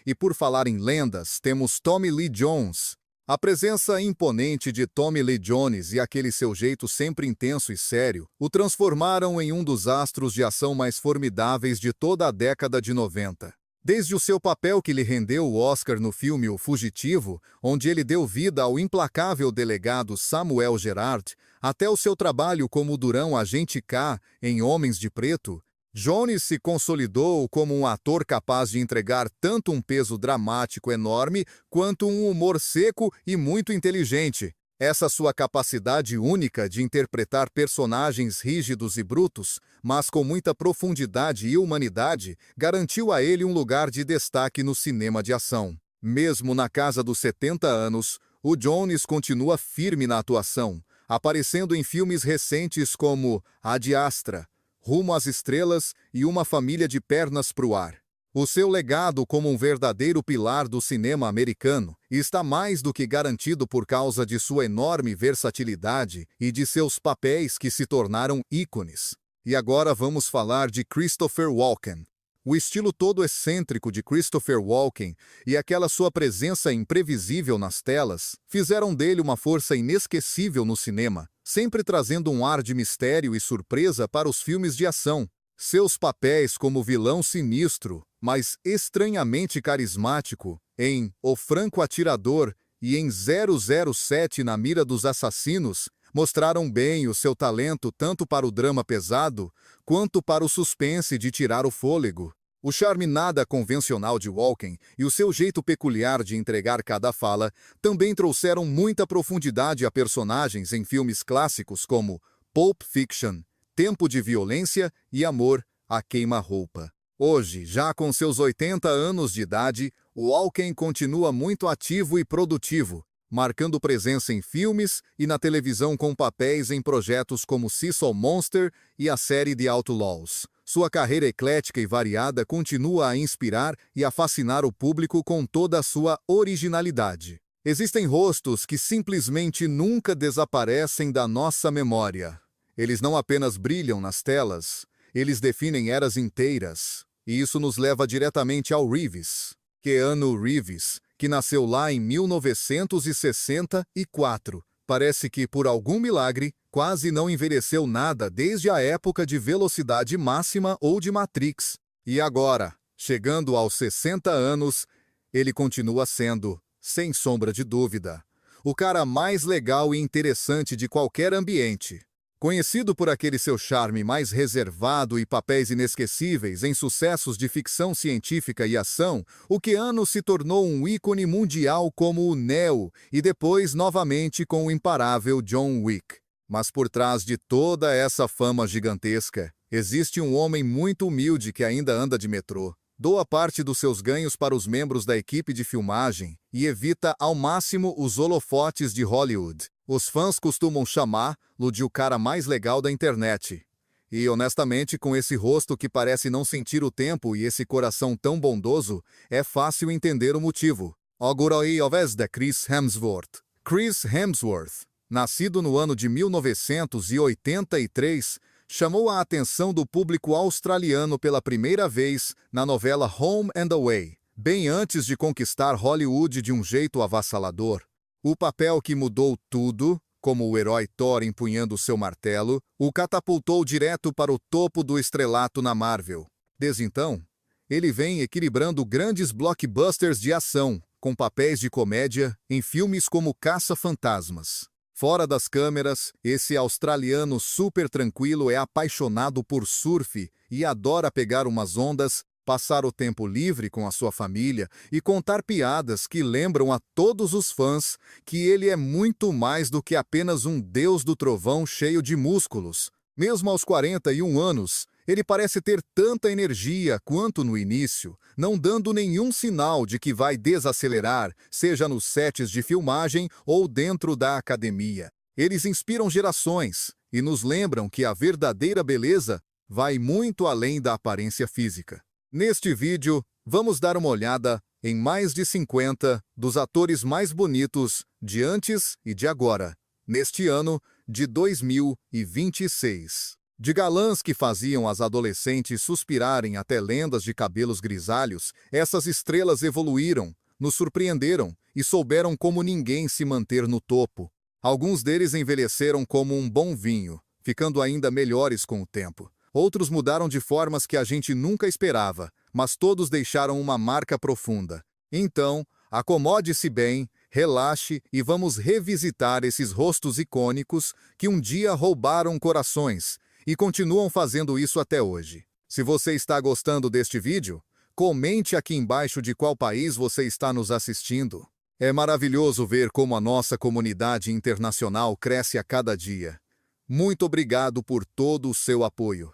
[SPEAKER 1] E por falar em lendas, temos Tommy Lee Jones. A presença imponente de Tommy Lee Jones e aquele seu jeito sempre intenso e sério o transformaram em um dos astros de ação mais formidáveis de toda a década de 90. Desde o seu papel que lhe rendeu o Oscar no filme O Fugitivo, onde ele deu vida ao implacável delegado Samuel Gerard, até o seu trabalho como durão Agente K em Homens de Preto, Jones se consolidou como um ator capaz de entregar tanto um peso dramático enorme quanto um humor seco e muito inteligente. Essa sua capacidade única de interpretar personagens rígidos e brutos, mas com muita profundidade e humanidade, garantiu a ele um lugar de destaque no cinema de ação. Mesmo na casa dos 70 anos, o Jones continua firme na atuação, aparecendo em filmes recentes como Ad Astra, Rumo às Estrelas e Uma Família de Pernas pro Ar. O seu legado como um verdadeiro pilar do cinema americano está mais do que garantido por causa de sua enorme versatilidade e de seus papéis que se tornaram ícones. E agora vamos falar de Christopher Walken. O estilo todo excêntrico de Christopher Walken e aquela sua presença imprevisível nas telas fizeram dele uma força inesquecível no cinema, sempre trazendo um ar de mistério e surpresa para os filmes de ação. Seus papéis como vilão sinistro, mas estranhamente carismático, em O Franco Atirador e em 007 Na Mira dos Assassinos, mostraram bem o seu talento tanto para o drama pesado, quanto para o suspense de tirar o fôlego. O charme nada convencional de Walken e o seu jeito peculiar de entregar cada fala também trouxeram muita profundidade a personagens em filmes clássicos como Pulp Fiction, Tempo de Violência e Amor, a Queima-Roupa. Hoje, já com seus 80 anos de idade, Walken continua muito ativo e produtivo, marcando presença em filmes e na televisão com papéis em projetos como Cecil Monster e a série The Outlaws. Sua carreira eclética e variada continua a inspirar e a fascinar o público com toda a sua originalidade. Existem rostos que simplesmente nunca desaparecem da nossa memória. Eles não apenas brilham nas telas, eles definem eras inteiras. E isso nos leva diretamente ao Reeves. Keanu Reeves, que nasceu lá em 1964. Parece que, por algum milagre, quase não envelheceu nada desde a época de Velocidade Máxima ou de Matrix. E agora, chegando aos 60 anos, ele continua sendo, sem sombra de dúvida, o cara mais legal e interessante de qualquer ambiente. Conhecido por aquele seu charme mais reservado e papéis inesquecíveis em sucessos de ficção científica e ação, o Keanu se tornou um ícone mundial como o Neo e depois novamente com o imparável John Wick. Mas por trás de toda essa fama gigantesca, existe um homem muito humilde que ainda anda de metrô. Doa parte dos seus ganhos para os membros da equipe de filmagem e evita ao máximo os holofotes de Hollywood. Os fãs costumam chamá-lo de o cara mais legal da internet. E, honestamente, com esse rosto que parece não sentir o tempo e esse coração tão bondoso, é fácil entender o motivo. Auguroi Ovesda Chris Hemsworth. Chris Hemsworth, nascido no ano de 1983, chamou a atenção do público australiano pela primeira vez na novela Home and Away, bem antes de conquistar Hollywood de um jeito avassalador. O papel que mudou tudo, como o herói Thor empunhando seu martelo, o catapultou direto para o topo do estrelato na Marvel. Desde então, ele vem equilibrando grandes blockbusters de ação, com papéis de comédia em filmes como Caça-Fantasmas. Fora das câmeras, esse australiano super tranquilo é apaixonado por surf e adora pegar umas ondas, passar o tempo livre com a sua família e contar piadas que lembram a todos os fãs que ele é muito mais do que apenas um deus do trovão cheio de músculos. Mesmo aos 41 anos, ele parece ter tanta energia quanto no início, não dando nenhum sinal de que vai desacelerar, seja nos sets de filmagem ou dentro da academia. Eles inspiram gerações e nos lembram que a verdadeira beleza vai muito além da aparência física. Neste vídeo, vamos dar uma olhada em mais de 50 dos atores mais bonitos de antes e de agora, neste ano de 2026. De galãs que faziam as adolescentes suspirarem até lendas de cabelos grisalhos, essas estrelas evoluíram, nos surpreenderam e souberam como ninguém se manter no topo. Alguns deles envelheceram como um bom vinho, ficando ainda melhores com o tempo. Outros mudaram de formas que a gente nunca esperava, mas todos deixaram uma marca profunda. Então, acomode-se bem, relaxe e vamos revisitar esses rostos icônicos que um dia roubaram corações e continuam fazendo isso até hoje. Se você está gostando deste vídeo, comente aqui embaixo de qual país você está nos assistindo. É maravilhoso ver como a nossa comunidade internacional cresce a cada dia. Muito obrigado por todo o seu apoio.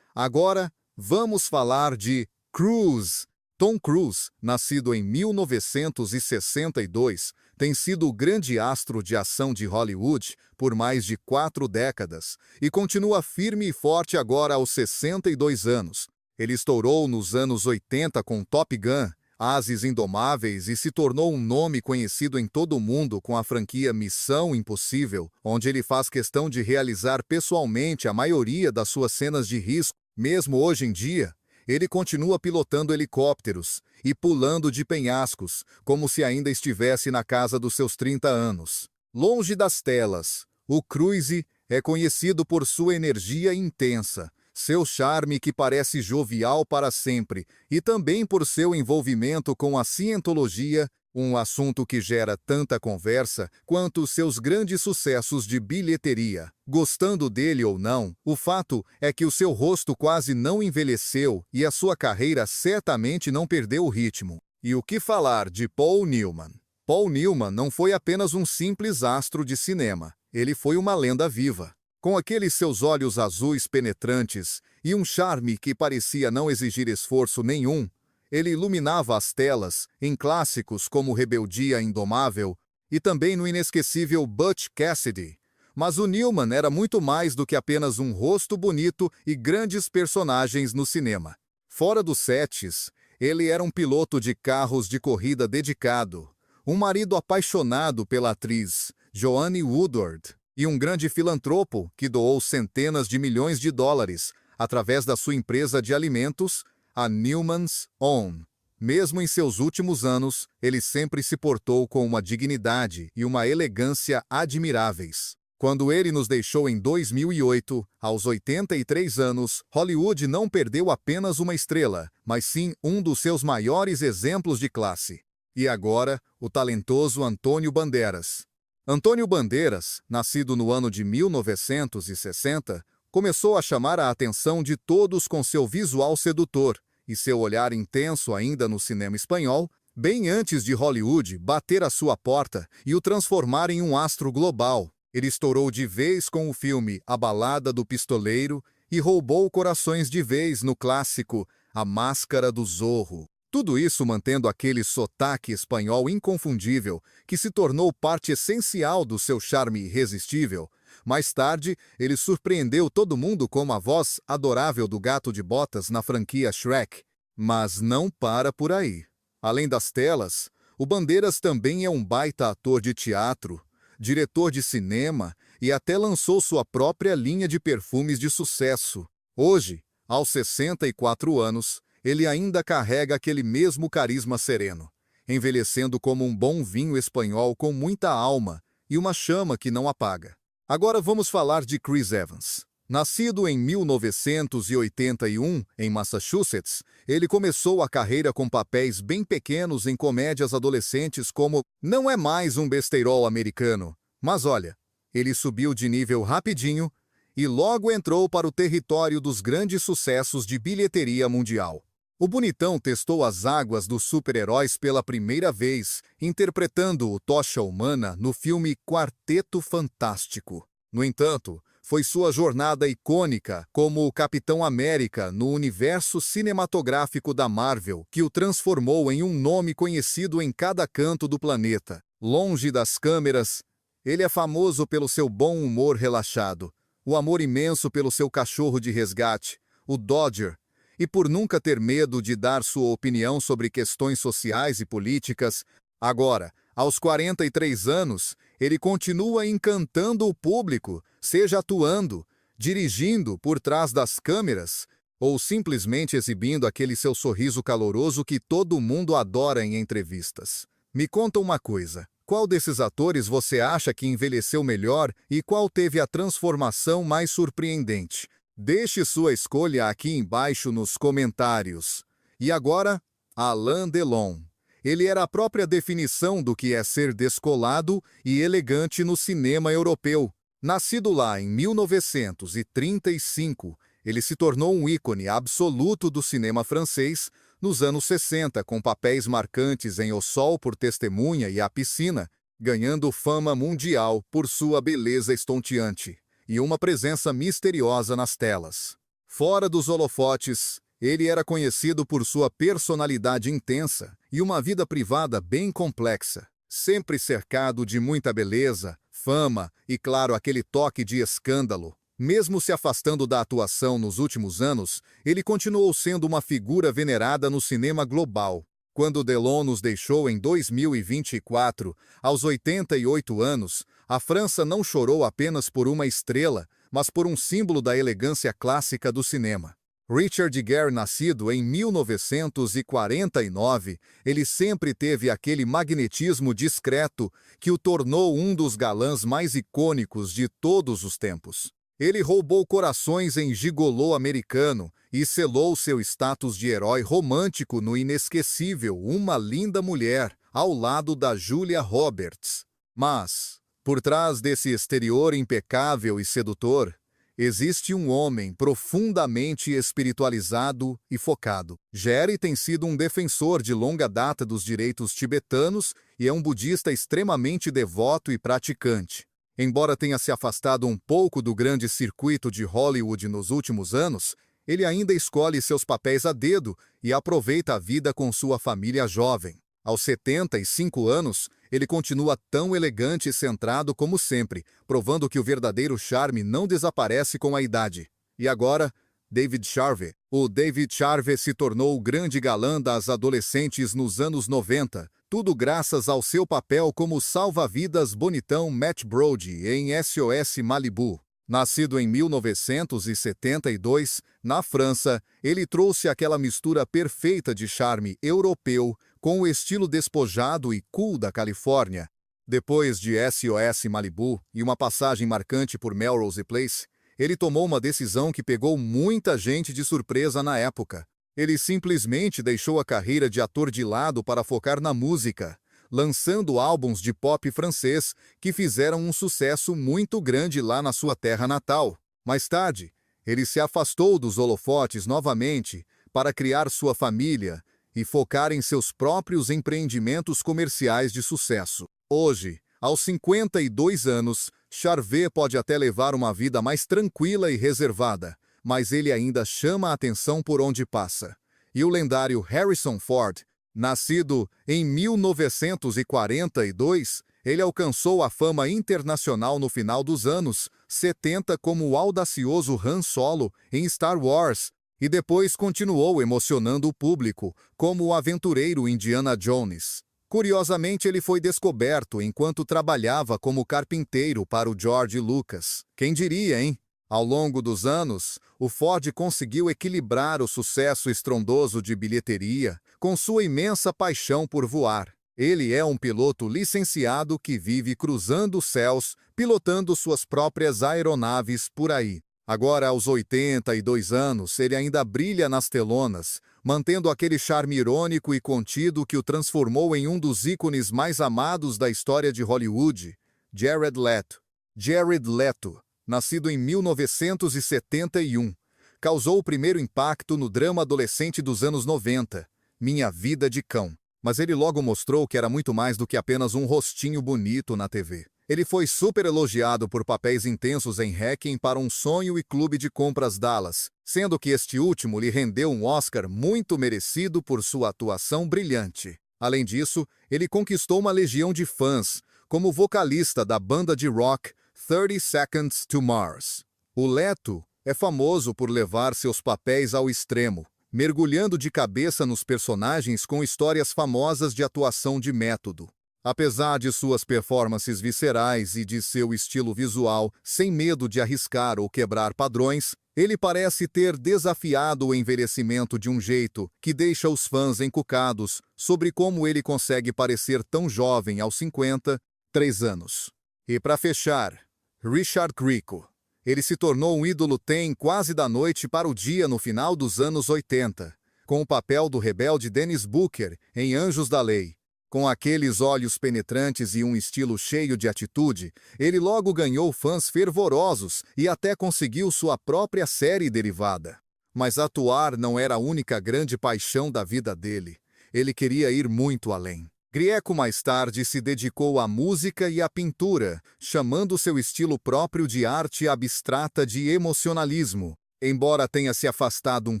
[SPEAKER 1] Agora, vamos falar de Cruise. Tom Cruise, nascido em 1962, tem sido o grande astro de ação de Hollywood por mais de 4 décadas e continua firme e forte agora aos 62 anos. Ele estourou nos anos 80 com Top Gun, Ases Indomáveis e se tornou um nome conhecido em todo o mundo com a franquia Missão Impossível, onde ele faz questão de realizar pessoalmente a maioria das suas cenas de risco. Mesmo hoje em dia, ele continua pilotando helicópteros e pulando de penhascos, como se ainda estivesse na casa dos seus 30 anos. Longe das telas, o Cruise é conhecido por sua energia intensa, seu charme que parece jovial para sempre e também por seu envolvimento com a cientologia, Um assunto que gera tanta conversa quanto seus grandes sucessos de bilheteria. Gostando dele ou não, o fato é que o seu rosto quase não envelheceu e a sua carreira certamente não perdeu o ritmo. E o que falar de Paul Newman? Paul Newman não foi apenas um simples astro de cinema, ele foi uma lenda viva. Com aqueles seus olhos azuis penetrantes e um charme que parecia não exigir esforço nenhum, ele iluminava as telas em clássicos como Rebeldia Indomável e também no inesquecível Butch Cassidy. Mas o Newman era muito mais do que apenas um rosto bonito e grandes personagens no cinema. Fora dos sets, ele era um piloto de carros de corrida dedicado, um marido apaixonado pela atriz Joanne Woodward e um grande filantropo que doou centenas de milhões de dólares através da sua empresa de alimentos, a Newman's Own. Mesmo em seus últimos anos, ele sempre se portou com uma dignidade e uma elegância admiráveis. Quando ele nos deixou em 2008, aos 83 anos, Hollywood não perdeu apenas uma estrela, mas sim um dos seus maiores exemplos de classe. E agora, o talentoso Antônio Bandeiras. Antônio Bandeiras, nascido no ano de 1960, começou a chamar a atenção de todos com seu visual sedutor e seu olhar intenso ainda no cinema espanhol, bem antes de Hollywood bater à sua porta e o transformar em um astro global. Ele estourou de vez com o filme A Balada do Pistoleiro e roubou corações de vez no clássico A Máscara do Zorro. Tudo isso mantendo aquele sotaque espanhol inconfundível que se tornou parte essencial do seu charme irresistível. Mais tarde, ele surpreendeu todo mundo com a voz adorável do Gato de Botas na franquia Shrek. Mas não para por aí. Além das telas, o Bandeiras também é um baita ator de teatro, diretor de cinema e até lançou sua própria linha de perfumes de sucesso. Hoje, aos 64 anos, ele ainda carrega aquele mesmo carisma sereno, envelhecendo como um bom vinho espanhol com muita alma e uma chama que não apaga. Agora vamos falar de Chris Evans. Nascido em 1981, em Massachusetts, ele começou a carreira com papéis bem pequenos em comédias adolescentes como Não é mais um besteirol americano. Mas olha, ele subiu de nível rapidinho e logo entrou para o território dos grandes sucessos de bilheteria mundial. O bonitão testou as águas dos super-heróis pela primeira vez, interpretando o Tocha Humana no filme Quarteto Fantástico. No entanto, foi sua jornada icônica como o Capitão América no universo cinematográfico da Marvel que o transformou em um nome conhecido em cada canto do planeta. Longe das câmeras, ele é famoso pelo seu bom humor relaxado, o amor imenso pelo seu cachorro de resgate, o Dodger, e por nunca ter medo de dar sua opinião sobre questões sociais e políticas. Agora, aos 43 anos, ele continua encantando o público, seja atuando, dirigindo por trás das câmeras ou simplesmente exibindo aquele seu sorriso caloroso que todo mundo adora em entrevistas. Me conta uma coisa, qual desses atores você acha que envelheceu melhor e qual teve a transformação mais surpreendente? Deixe sua escolha aqui embaixo nos comentários. E agora, Alain Delon. Ele era a própria definição do que é ser descolado e elegante no cinema europeu. Nascido lá em 1935, ele se tornou um ícone absoluto do cinema francês nos anos 60, com papéis marcantes em O Sol por Testemunha e A Piscina, ganhando fama mundial por sua beleza estonteante e uma presença misteriosa nas telas. Fora dos holofotes, ele era conhecido por sua personalidade intensa e uma vida privada bem complexa, sempre cercado de muita beleza, fama e, claro, aquele toque de escândalo. Mesmo se afastando da atuação nos últimos anos, ele continuou sendo uma figura venerada no cinema global. Quando Delon nos deixou em 2024, aos 88 anos, a França não chorou apenas por uma estrela, mas por um símbolo da elegância clássica do cinema. Richard Gere, nascido em 1949, ele sempre teve aquele magnetismo discreto que o tornou um dos galãs mais icônicos de todos os tempos. Ele roubou corações em Gigolô americano e selou seu status de herói romântico no inesquecível Uma Linda Mulher, ao lado da Julia Roberts. Mas, por trás desse exterior impecável e sedutor, existe um homem profundamente espiritualizado e focado. Jerry tem sido um defensor de longa data dos direitos tibetanos e é um budista extremamente devoto e praticante. Embora tenha se afastado um pouco do grande circuito de Hollywood nos últimos anos, ele ainda escolhe seus papéis a dedo e aproveita a vida com sua família jovem. Aos 75 anos, ele continua tão elegante e centrado como sempre, provando que o verdadeiro charme não desaparece com a idade. E agora, David Charvet. O David Charvet se tornou o grande galã das adolescentes nos anos 90, tudo graças ao seu papel como salva-vidas bonitão Matt Brody em SOS Malibu. Nascido em 1972, na França, ele trouxe aquela mistura perfeita de charme europeu com o estilo despojado e cool da Califórnia. Depois de SOS Malibu e uma passagem marcante por Melrose Place, ele tomou uma decisão que pegou muita gente de surpresa na época. Ele simplesmente deixou a carreira de ator de lado para focar na música, lançando álbuns de pop francês que fizeram um sucesso muito grande lá na sua terra natal. Mais tarde, ele se afastou dos holofotes novamente para criar sua família e focar em seus próprios empreendimentos comerciais de sucesso. Hoje, aos 52 anos, Charvet pode até levar uma vida mais tranquila e reservada, mas ele ainda chama a atenção por onde passa. E o lendário Harrison Ford, nascido em 1942, ele alcançou a fama internacional no final dos anos 70 como o audacioso Han Solo em Star Wars, e depois continuou emocionando o público como o aventureiro Indiana Jones. Curiosamente, ele foi descoberto enquanto trabalhava como carpinteiro para o George Lucas. Quem diria, hein? Ao longo dos anos, o Ford conseguiu equilibrar o sucesso estrondoso de bilheteria com sua imensa paixão por voar. Ele é um piloto licenciado que vive cruzando os céus, pilotando suas próprias aeronaves por aí. Agora, aos 82 anos, ele ainda brilha nas telonas, mantendo aquele charme irônico e contido que o transformou em um dos ícones mais amados da história de Hollywood, Jared Leto. Jared Leto, nascido em 1971, causou o primeiro impacto no drama adolescente dos anos 90, Minha Vida de Cão. Mas ele logo mostrou que era muito mais do que apenas um rostinho bonito na TV. Ele foi super elogiado por papéis intensos em Hacking para um Sonho e Clube de Compras Dallas, sendo que este último lhe rendeu um Oscar muito merecido por sua atuação brilhante. Além disso, ele conquistou uma legião de fãs, como vocalista da banda de rock 30 Seconds to Mars. O Leto é famoso por levar seus papéis ao extremo, mergulhando de cabeça nos personagens com histórias famosas de atuação de método. Apesar de suas performances viscerais e de seu estilo visual, sem medo de arriscar ou quebrar padrões, ele parece ter desafiado o envelhecimento de um jeito que deixa os fãs encucados sobre como ele consegue parecer tão jovem aos 53 anos. E para fechar, Richard Grieco. Ele se tornou um ídolo teen quase da noite para o dia no final dos anos 80, com o papel do rebelde Dennis Booker em Anjos da Lei. Com aqueles olhos penetrantes e um estilo cheio de atitude, ele logo ganhou fãs fervorosos e até conseguiu sua própria série derivada. Mas atuar não era a única grande paixão da vida dele. Ele queria ir muito além. Grieco mais tarde se dedicou à música e à pintura, chamando seu estilo próprio de arte abstrata de emocionalismo. Embora tenha se afastado um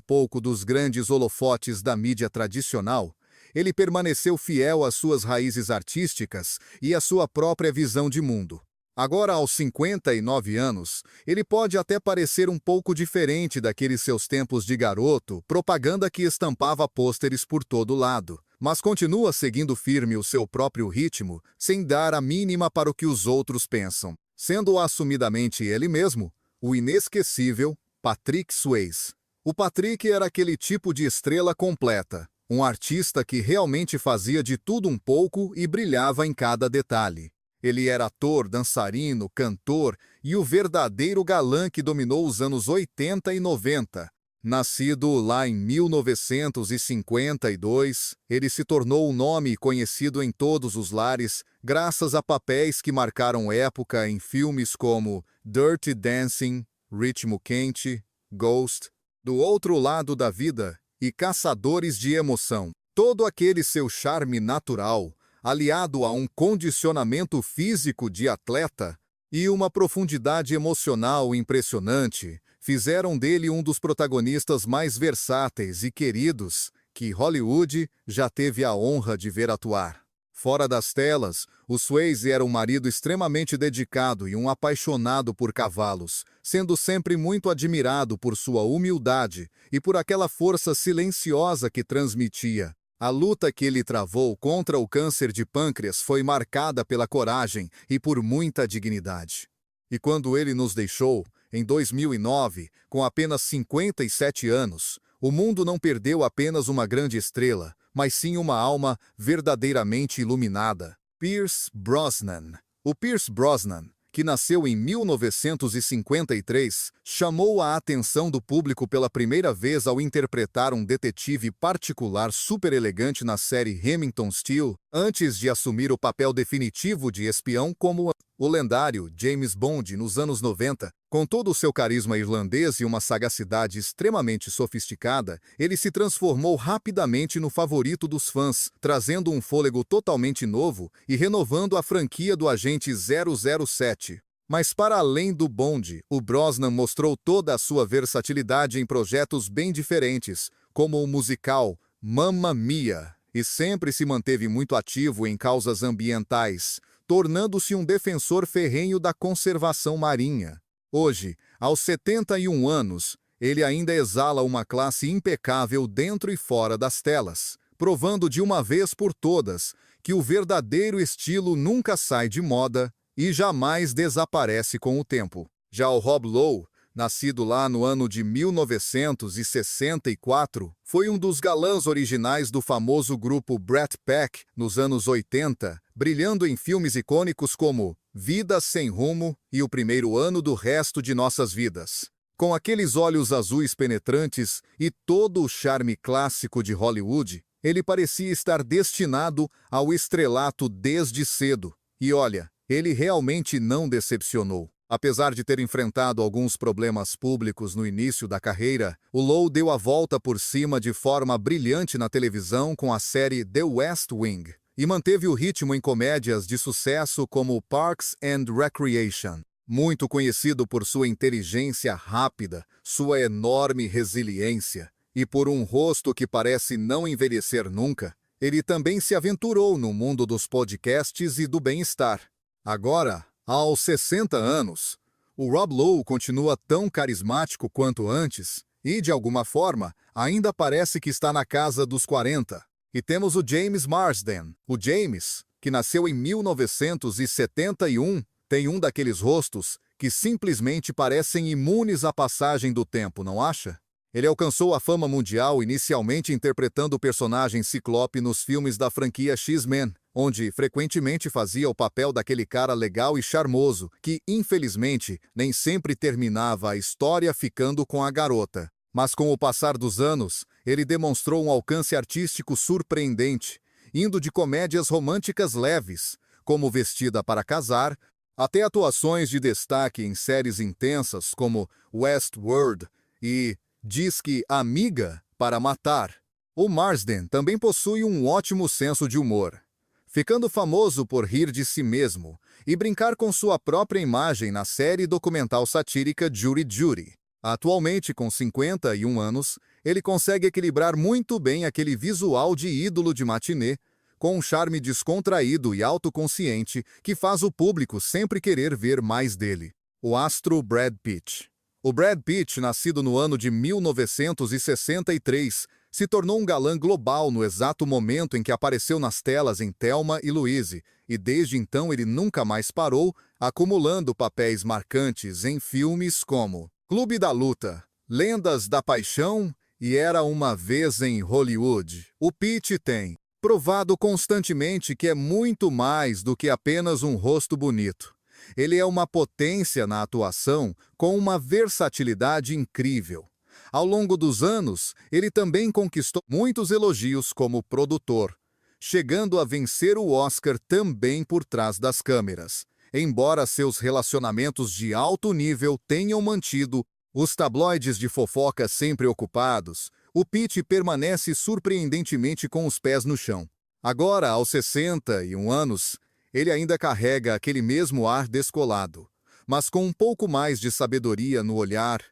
[SPEAKER 1] pouco dos grandes holofotes da mídia tradicional, ele permaneceu fiel às suas raízes artísticas e à sua própria visão de mundo. Agora, aos 59 anos, ele pode até parecer um pouco diferente daqueles seus tempos de garoto, propaganda que estampava pôsteres por todo lado, mas continua seguindo firme o seu próprio ritmo, sem dar a mínima para o que os outros pensam, sendo assumidamente ele mesmo, o inesquecível Patrick Swayze. O Patrick era aquele tipo de estrela completa, um artista que realmente fazia de tudo um pouco e brilhava em cada detalhe. Ele era ator, dançarino, cantor e o verdadeiro galã que dominou os anos 80 e 90. Nascido lá em 1952, ele se tornou um nome conhecido em todos os lares graças a papéis que marcaram época em filmes como Dirty Dancing, Ritmo Quente, Ghost, Do Outro Lado da Vida e Caçadores de Emoção. Todo aquele seu charme natural, aliado a um condicionamento físico de atleta e uma profundidade emocional impressionante, fizeram dele um dos protagonistas mais versáteis e queridos que Hollywood já teve a honra de ver atuar. Fora das telas, o Swayze era um marido extremamente dedicado e um apaixonado por cavalos, sendo sempre muito admirado por sua humildade e por aquela força silenciosa que transmitia. A luta que ele travou contra o câncer de pâncreas foi marcada pela coragem e por muita dignidade. E quando ele nos deixou, em 2009, com apenas 57 anos, o mundo não perdeu apenas uma grande estrela, mas sim uma alma verdadeiramente iluminada. Pierce Brosnan. O Pierce Brosnan, que nasceu em 1953, chamou a atenção do público pela primeira vez ao interpretar um detetive particular super elegante na série Remington Steele, antes de assumir o papel definitivo de espião como o lendário James Bond nos anos 90. Com todo o seu carisma irlandês e uma sagacidade extremamente sofisticada, ele se transformou rapidamente no favorito dos fãs, trazendo um fôlego totalmente novo e renovando a franquia do Agente 007. Mas para além do Bond, o Brosnan mostrou toda a sua versatilidade em projetos bem diferentes, como o musical Mamma Mia, e sempre se manteve muito ativo em causas ambientais, tornando-se um defensor ferrenho da conservação marinha. Hoje, aos 71 anos, ele ainda exala uma classe impecável dentro e fora das telas, provando de uma vez por todas que o verdadeiro estilo nunca sai de moda e jamais desaparece com o tempo. Já o Rob Lowe, nascido lá no ano de 1964, foi um dos galãs originais do famoso grupo Brat Pack nos anos 80, brilhando em filmes icônicos como Vida Sem Rumo e O Primeiro Ano do Resto de Nossas Vidas. Com aqueles olhos azuis penetrantes e todo o charme clássico de Hollywood, ele parecia estar destinado ao estrelato desde cedo. E olha, ele realmente não decepcionou. Apesar de ter enfrentado alguns problemas públicos no início da carreira, o Lowe deu a volta por cima de forma brilhante na televisão com a série The West Wing e manteve o ritmo em comédias de sucesso como Parks and Recreation. Muito conhecido por sua inteligência rápida, sua enorme resiliência e por um rosto que parece não envelhecer nunca, ele também se aventurou no mundo dos podcasts e do bem-estar. Agora, aos 60 anos, o Rob Lowe continua tão carismático quanto antes e, de alguma forma, ainda parece que está na casa dos 40. E temos o James Marsden. O James, que nasceu em 1971, tem um daqueles rostos que simplesmente parecem imunes à passagem do tempo, não acha? Ele alcançou a fama mundial inicialmente interpretando o personagem Ciclope nos filmes da franquia X-Men, onde frequentemente fazia o papel daquele cara legal e charmoso, que, infelizmente, nem sempre terminava a história ficando com a garota. Mas com o passar dos anos, ele demonstrou um alcance artístico surpreendente, indo de comédias românticas leves, como Vestida para Casar, até atuações de destaque em séries intensas como Westworld e Diz que Amiga para Matar. O Marsden também possui um ótimo senso de humor, ficando famoso por rir de si mesmo e brincar com sua própria imagem na série documental satírica Jury Duty. Atualmente, com 51 anos, ele consegue equilibrar muito bem aquele visual de ídolo de matinê, com um charme descontraído e autoconsciente que faz o público sempre querer ver mais dele. O astro Brad Pitt. O Brad Pitt, nascido no ano de 1963, se tornou um galã global no exato momento em que apareceu nas telas em Thelma e Louise, e desde então ele nunca mais parou, acumulando papéis marcantes em filmes como Clube da Luta, Lendas da Paixão e Era Uma Vez em Hollywood. O Pitt tem provado constantemente que é muito mais do que apenas um rosto bonito. Ele é uma potência na atuação com uma versatilidade incrível. Ao longo dos anos, ele também conquistou muitos elogios como produtor, chegando a vencer o Oscar também por trás das câmeras. Embora seus relacionamentos de alto nível tenham mantido os tabloides de fofoca sempre ocupados, o Pitt permanece surpreendentemente com os pés no chão. Agora, aos 61 anos, ele ainda carrega aquele mesmo ar descolado, mas com um pouco mais de sabedoria no olhar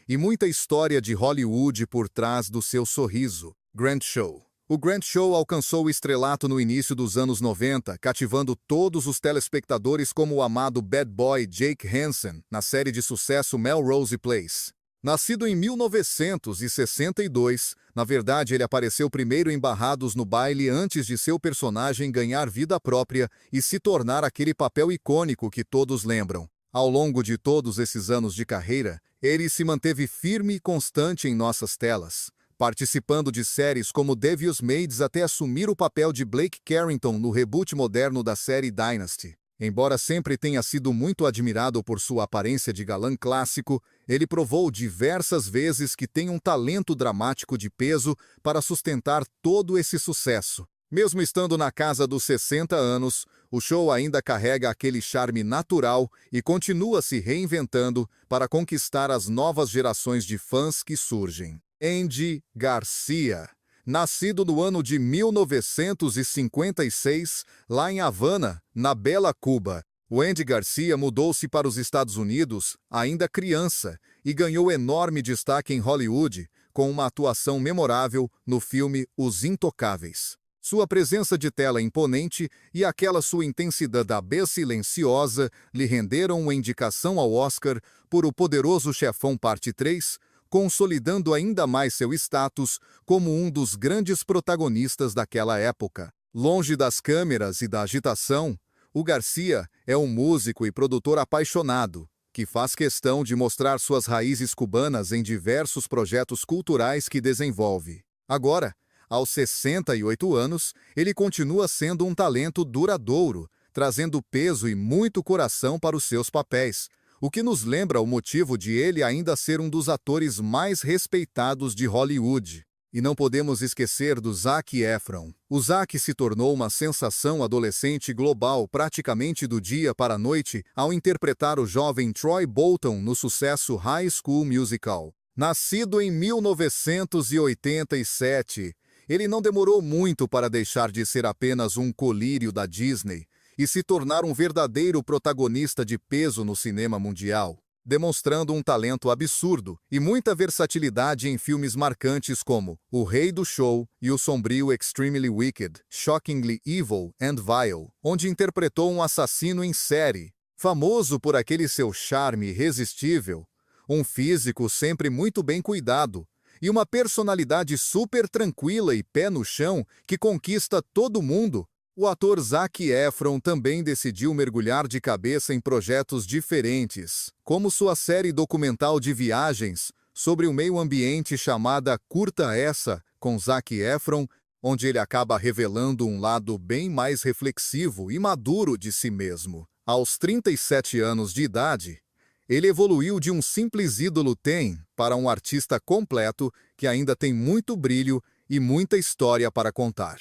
[SPEAKER 1] e muita história de Hollywood por trás do seu sorriso. Grant Show. O Grant Show alcançou o estrelato no início dos anos 90, cativando todos os telespectadores como o amado bad boy Jake Hansen, na série de sucesso Melrose Place. Nascido em 1962, na verdade ele apareceu primeiro em Barrados no Baile antes de seu personagem ganhar vida própria e se tornar aquele papel icônico que todos lembram. Ao longo de todos esses anos de carreira, ele se manteve firme e constante em nossas telas, participando de séries como Devil's Maids até assumir o papel de Blake Carrington no reboot moderno da série Dynasty. Embora sempre tenha sido muito admirado por sua aparência de galã clássico, ele provou diversas vezes que tem um talento dramático de peso para sustentar todo esse sucesso. Mesmo estando na casa dos 60 anos, o show ainda carrega aquele charme natural e continua se reinventando para conquistar as novas gerações de fãs que surgem. Andy Garcia. Nascido no ano de 1956, lá em Havana, na bela Cuba, o Andy Garcia mudou-se para os Estados Unidos ainda criança e ganhou enorme destaque em Hollywood com uma atuação memorável no filme Os Intocáveis. Sua presença de tela imponente e aquela sua intensidade silenciosa lhe renderam uma indicação ao Oscar por O Poderoso Chefão Parte 3, consolidando ainda mais seu status como um dos grandes protagonistas daquela época. Longe das câmeras e da agitação, o Garcia é um músico e produtor apaixonado, que faz questão de mostrar suas raízes cubanas em diversos projetos culturais que desenvolve. Agora, aos 68 anos, ele continua sendo um talento duradouro, trazendo peso e muito coração para os seus papéis, o que nos lembra o motivo de ele ainda ser um dos atores mais respeitados de Hollywood. E não podemos esquecer do Zac Efron. O Zac se tornou uma sensação adolescente global praticamente do dia para a noite ao interpretar o jovem Troy Bolton no sucesso High School Musical. Nascido em 1987, ele não demorou muito para deixar de ser apenas um colírio da Disney e se tornar um verdadeiro protagonista de peso no cinema mundial, demonstrando um talento absurdo e muita versatilidade em filmes marcantes como O Rei do Show e o sombrio Extremely Wicked, Shockingly Evil and Vile, onde interpretou um assassino em série, famoso por aquele seu charme irresistível, um físico sempre muito bem cuidado e uma personalidade super tranquila e pé no chão que conquista todo mundo. O ator Zac Efron também decidiu mergulhar de cabeça em projetos diferentes, como sua série documental de viagens sobre o meio ambiente chamada Curta Essa, com Zac Efron, onde ele acaba revelando um lado bem mais reflexivo e maduro de si mesmo. Aos 37 anos de idade, ele evoluiu de um simples ídolo teen para um artista completo que ainda tem muito brilho e muita história para contar.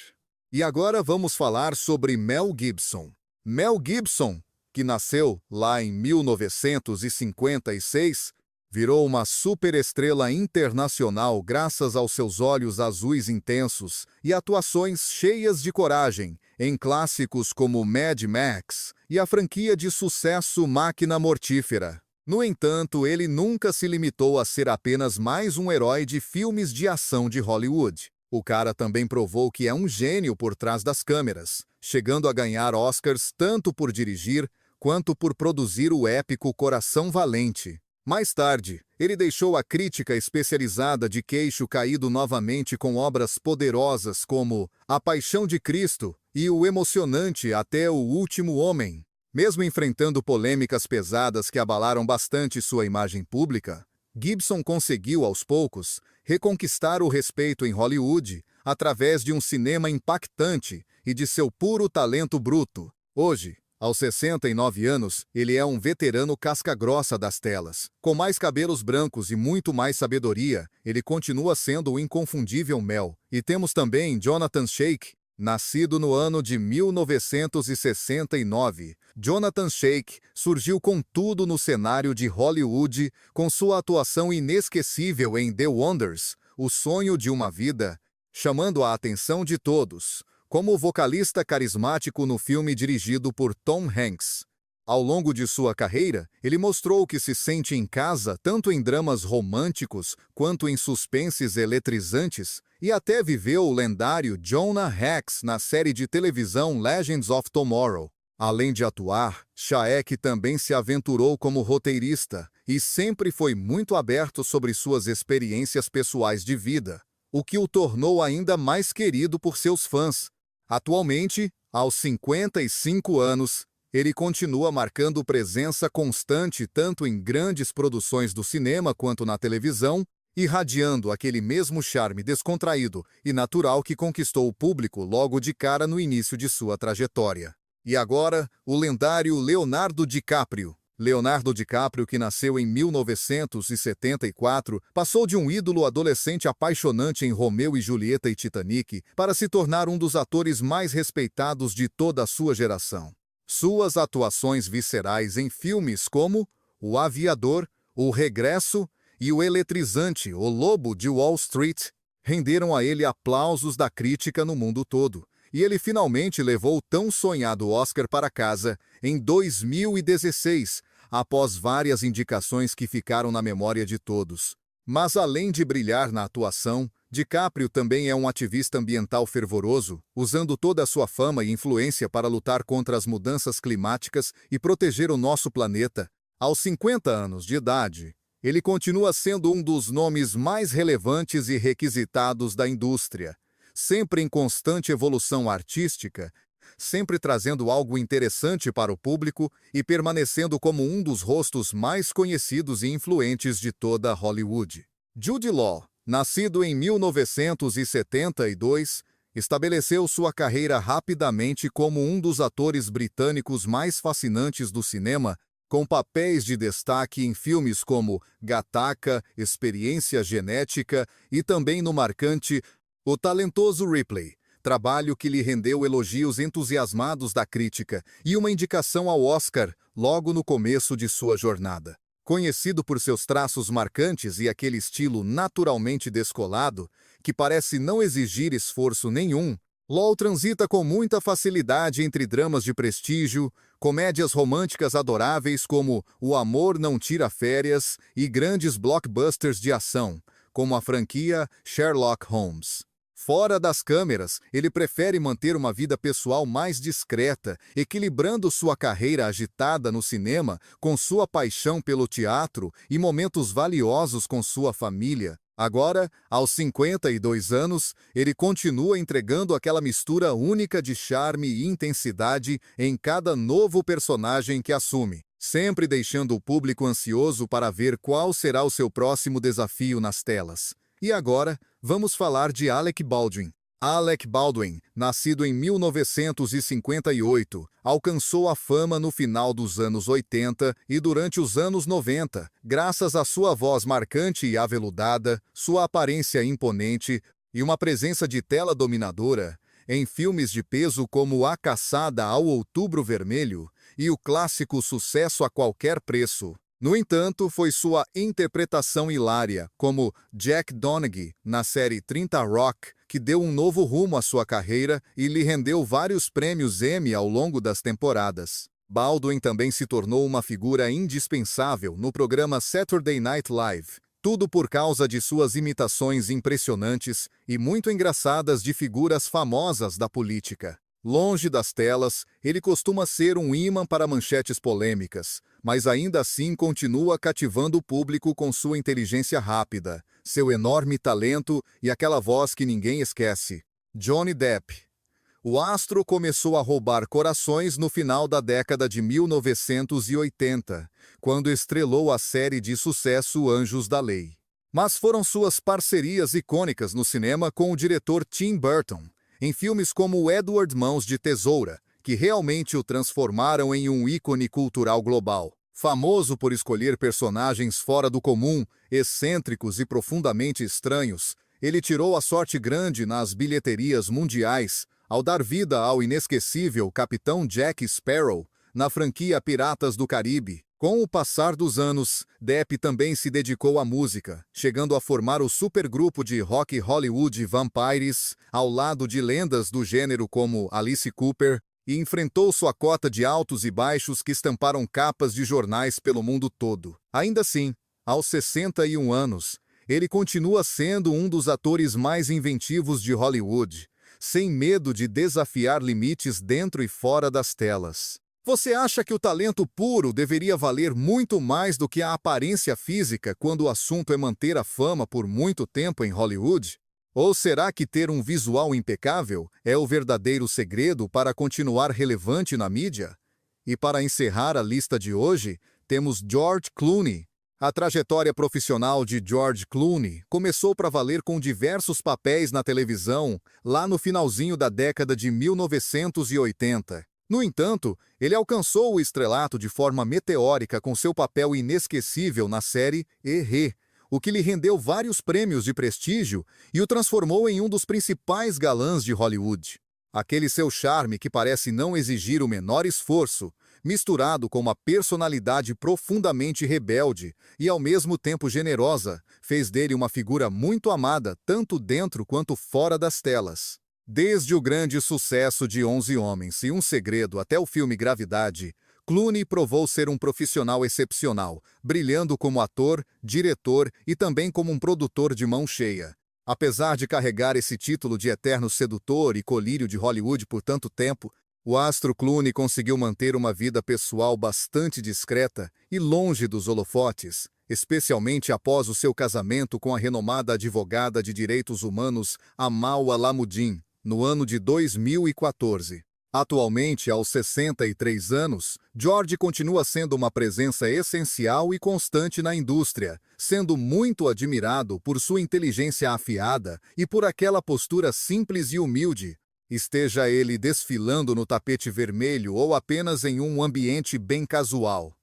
[SPEAKER 1] E agora vamos falar sobre Mel Gibson. Mel Gibson, que nasceu lá em 1956, virou uma superestrela internacional graças aos seus olhos azuis intensos e atuações cheias de coragem em clássicos como Mad Max e a franquia de sucesso Máquina Mortífera. No entanto, ele nunca se limitou a ser apenas mais um herói de filmes de ação de Hollywood. O cara também provou que é um gênio por trás das câmeras, chegando a ganhar Oscars tanto por dirigir quanto por produzir o épico Coração Valente. Mais tarde, ele deixou a crítica especializada de queixo caído novamente com obras poderosas como A Paixão de Cristo e o emocionante Até o Último Homem. Mesmo enfrentando polêmicas pesadas que abalaram bastante sua imagem pública, Gibson conseguiu, aos poucos, reconquistar o respeito em Hollywood através de um cinema impactante e de seu puro talento bruto. Hoje, Aos 69 anos, ele é um veterano casca-grossa das telas. Com mais cabelos brancos e muito mais sabedoria, ele continua sendo o inconfundível Mel. E temos também Jonathan Shake, nascido no ano de 1969. Jonathan Shake surgiu com tudo no cenário de Hollywood, com sua atuação inesquecível em The Wonders, O Sonho de uma Vida, chamando a atenção de todos, como vocalista carismático no filme dirigido por Tom Hanks. Ao longo de sua carreira, ele mostrou que se sente em casa tanto em dramas românticos quanto em suspenses eletrizantes, e até viveu o lendário Jonah Hex na série de televisão Legends of Tomorrow. Além de atuar, Shayek também se aventurou como roteirista e sempre foi muito aberto sobre suas experiências pessoais de vida, o que o tornou ainda mais querido por seus fãs. Atualmente, aos 55 anos, ele continua marcando presença constante tanto em grandes produções do cinema quanto na televisão, irradiando aquele mesmo charme descontraído e natural que conquistou o público logo de cara no início de sua trajetória. E agora, o lendário Leonardo DiCaprio. Leonardo DiCaprio, que nasceu em 1974, passou de um ídolo adolescente apaixonante em Romeu e Julieta e Titanic para se tornar um dos atores mais respeitados de toda a sua geração. Suas atuações viscerais em filmes como O Aviador, O Regresso e o eletrizante O Lobo de Wall Street renderam a ele aplausos da crítica no mundo todo. E ele finalmente levou o tão sonhado Oscar para casa em 2016, após várias indicações que ficaram na memória de todos. Mas além de brilhar na atuação, DiCaprio também é um ativista ambiental fervoroso, usando toda a sua fama e influência para lutar contra as mudanças climáticas e proteger o nosso planeta. Aos 50 anos de idade, ele continua sendo um dos nomes mais relevantes e requisitados da indústria, sempre em constante evolução artística, sempre trazendo algo interessante para o público e permanecendo como um dos rostos mais conhecidos e influentes de toda Hollywood. Jude Law, nascido em 1972, estabeleceu sua carreira rapidamente como um dos atores britânicos mais fascinantes do cinema, com papéis de destaque em filmes como Gattaca, Experiência Genética e também no marcante O Talentoso Ripley, trabalho que lhe rendeu elogios entusiasmados da crítica e uma indicação ao Oscar logo no começo de sua jornada. Conhecido por seus traços marcantes e aquele estilo naturalmente descolado, que parece não exigir esforço nenhum, Law transita com muita facilidade entre dramas de prestígio, comédias românticas adoráveis como O Amor Não Tira Férias e grandes blockbusters de ação, como a franquia Sherlock Holmes. Fora das câmeras, ele prefere manter uma vida pessoal mais discreta, equilibrando sua carreira agitada no cinema com sua paixão pelo teatro e momentos valiosos com sua família. Agora, aos 52 anos, ele continua entregando aquela mistura única de charme e intensidade em cada novo personagem que assume, sempre deixando o público ansioso para ver qual será o seu próximo desafio nas telas. E agora, vamos falar de Alec Baldwin. Alec Baldwin, nascido em 1958, alcançou a fama no final dos anos 80 e durante os anos 90, graças à sua voz marcante e aveludada, sua aparência imponente e uma presença de tela dominadora em filmes de peso como A Caçada ao Outubro Vermelho e o clássico Sucesso a Qualquer Preço. No entanto, foi sua interpretação hilária, como Jack Donaghy, na série 30 Rock, que deu um novo rumo à sua carreira e lhe rendeu vários prêmios Emmy ao longo das temporadas. Baldwin também se tornou uma figura indispensável no programa Saturday Night Live, tudo por causa de suas imitações impressionantes e muito engraçadas de figuras famosas da política. Longe das telas, ele costuma ser um imã para manchetes polêmicas, mas ainda assim continua cativando o público com sua inteligência rápida, seu enorme talento e aquela voz que ninguém esquece. Johnny Depp. O astro começou a roubar corações no final da década de 1980, quando estrelou a série de sucesso Anjos da Lei. Mas foram suas parcerias icônicas no cinema com o diretor Tim Burton, em filmes como Edward Mãos de Tesoura, que realmente o transformaram em um ícone cultural global. Famoso por escolher personagens fora do comum, excêntricos e profundamente estranhos, ele tirou a sorte grande nas bilheterias mundiais ao dar vida ao inesquecível Capitão Jack Sparrow na franquia Piratas do Caribe. Com o passar dos anos, Depp também se dedicou à música, chegando a formar o supergrupo de rock Hollywood Vampires, ao lado de lendas do gênero como Alice Cooper, e enfrentou sua cota de altos e baixos que estamparam capas de jornais pelo mundo todo. Ainda assim, aos 61 anos, ele continua sendo um dos atores mais inventivos de Hollywood, sem medo de desafiar limites dentro e fora das telas. Você acha que o talento puro deveria valer muito mais do que a aparência física quando o assunto é manter a fama por muito tempo em Hollywood? Ou será que ter um visual impecável é o verdadeiro segredo para continuar relevante na mídia? E para encerrar a lista de hoje, temos George Clooney. A trajetória profissional de George Clooney começou para valer com diversos papéis na televisão lá no finalzinho da década de 1980. No entanto, ele alcançou o estrelato de forma meteórica com seu papel inesquecível na série E.R., o que lhe rendeu vários prêmios de prestígio e o transformou em um dos principais galãs de Hollywood. Aquele seu charme que parece não exigir o menor esforço, misturado com uma personalidade profundamente rebelde e ao mesmo tempo generosa, fez dele uma figura muito amada tanto dentro quanto fora das telas. Desde o grande sucesso de 11 Homens e um Segredo até o filme Gravidade, Clooney provou ser um profissional excepcional, brilhando como ator, diretor e também como um produtor de mão cheia. Apesar de carregar esse título de eterno sedutor e colírio de Hollywood por tanto tempo, o astro Clooney conseguiu manter uma vida pessoal bastante discreta e longe dos holofotes, especialmente após o seu casamento com a renomada advogada de direitos humanos Amal Alamuddin, no ano de 2014. Atualmente, aos 63 anos, George continua sendo uma presença essencial e constante na indústria, sendo muito admirado por sua inteligência afiada e por aquela postura simples e humilde, esteja ele desfilando no tapete vermelho ou apenas em um ambiente bem casual.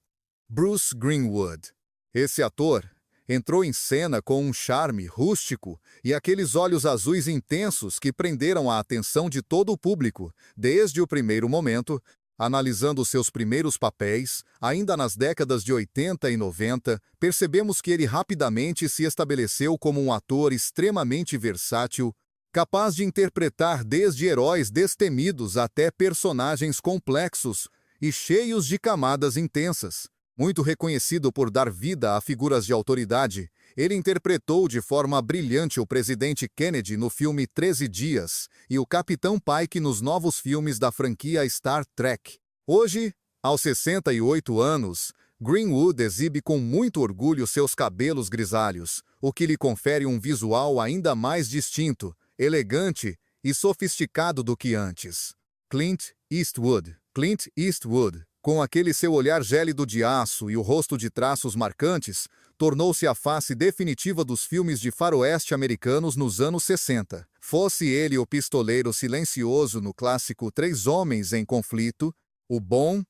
[SPEAKER 1] Bruce Greenwood. Esse ator entrou em cena com um charme rústico e aqueles olhos azuis intensos que prenderam a atenção de todo o público, desde o primeiro momento. Analisando seus primeiros papéis, ainda nas décadas de 80 e 90, percebemos que ele rapidamente se estabeleceu como um ator extremamente versátil, capaz de interpretar desde heróis destemidos até personagens complexos e cheios de camadas intensas. Muito reconhecido por dar vida a figuras de autoridade, ele interpretou de forma brilhante o presidente Kennedy no filme 13 Dias e o Capitão Pike nos novos filmes da franquia Star Trek. Hoje, aos 68 anos, Greenwood exibe com muito orgulho seus cabelos grisalhos, o que lhe confere um visual ainda mais distinto, elegante e sofisticado do que antes. Clint Eastwood. Clint Eastwood, com aquele seu olhar gélido de aço e o rosto de traços marcantes, tornou-se a face definitiva dos filmes de faroeste americanos nos anos 60. Fosse ele o pistoleiro silencioso no clássico Três Homens em Conflito, o bom,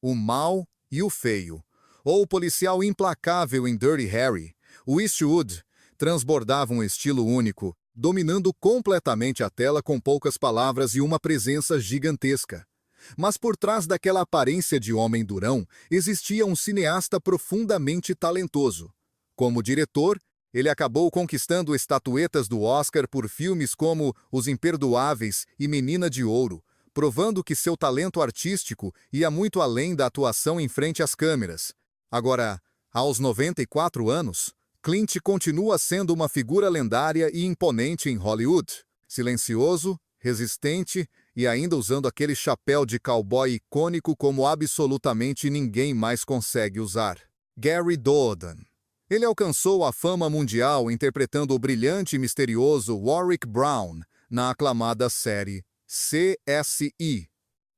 [SPEAKER 1] o mau e o feio, ou o policial implacável em Dirty Harry, o Eastwood transbordava um estilo único, dominando completamente a tela com poucas palavras e uma presença gigantesca. Mas por trás daquela aparência de homem durão, existia um cineasta profundamente talentoso. Como diretor, ele acabou conquistando estatuetas do Oscar por filmes como Os Imperdoáveis e Menina de Ouro, provando que seu talento artístico ia muito além da atuação em frente às câmeras. Agora, aos 94 anos, Clint continua sendo uma figura lendária e imponente em Hollywood, silencioso, resistente e ainda usando aquele chapéu de cowboy icônico como absolutamente ninguém mais consegue usar. Gary Dolan. Ele alcançou a fama mundial interpretando o brilhante e misterioso Warwick Brown na aclamada série CSI,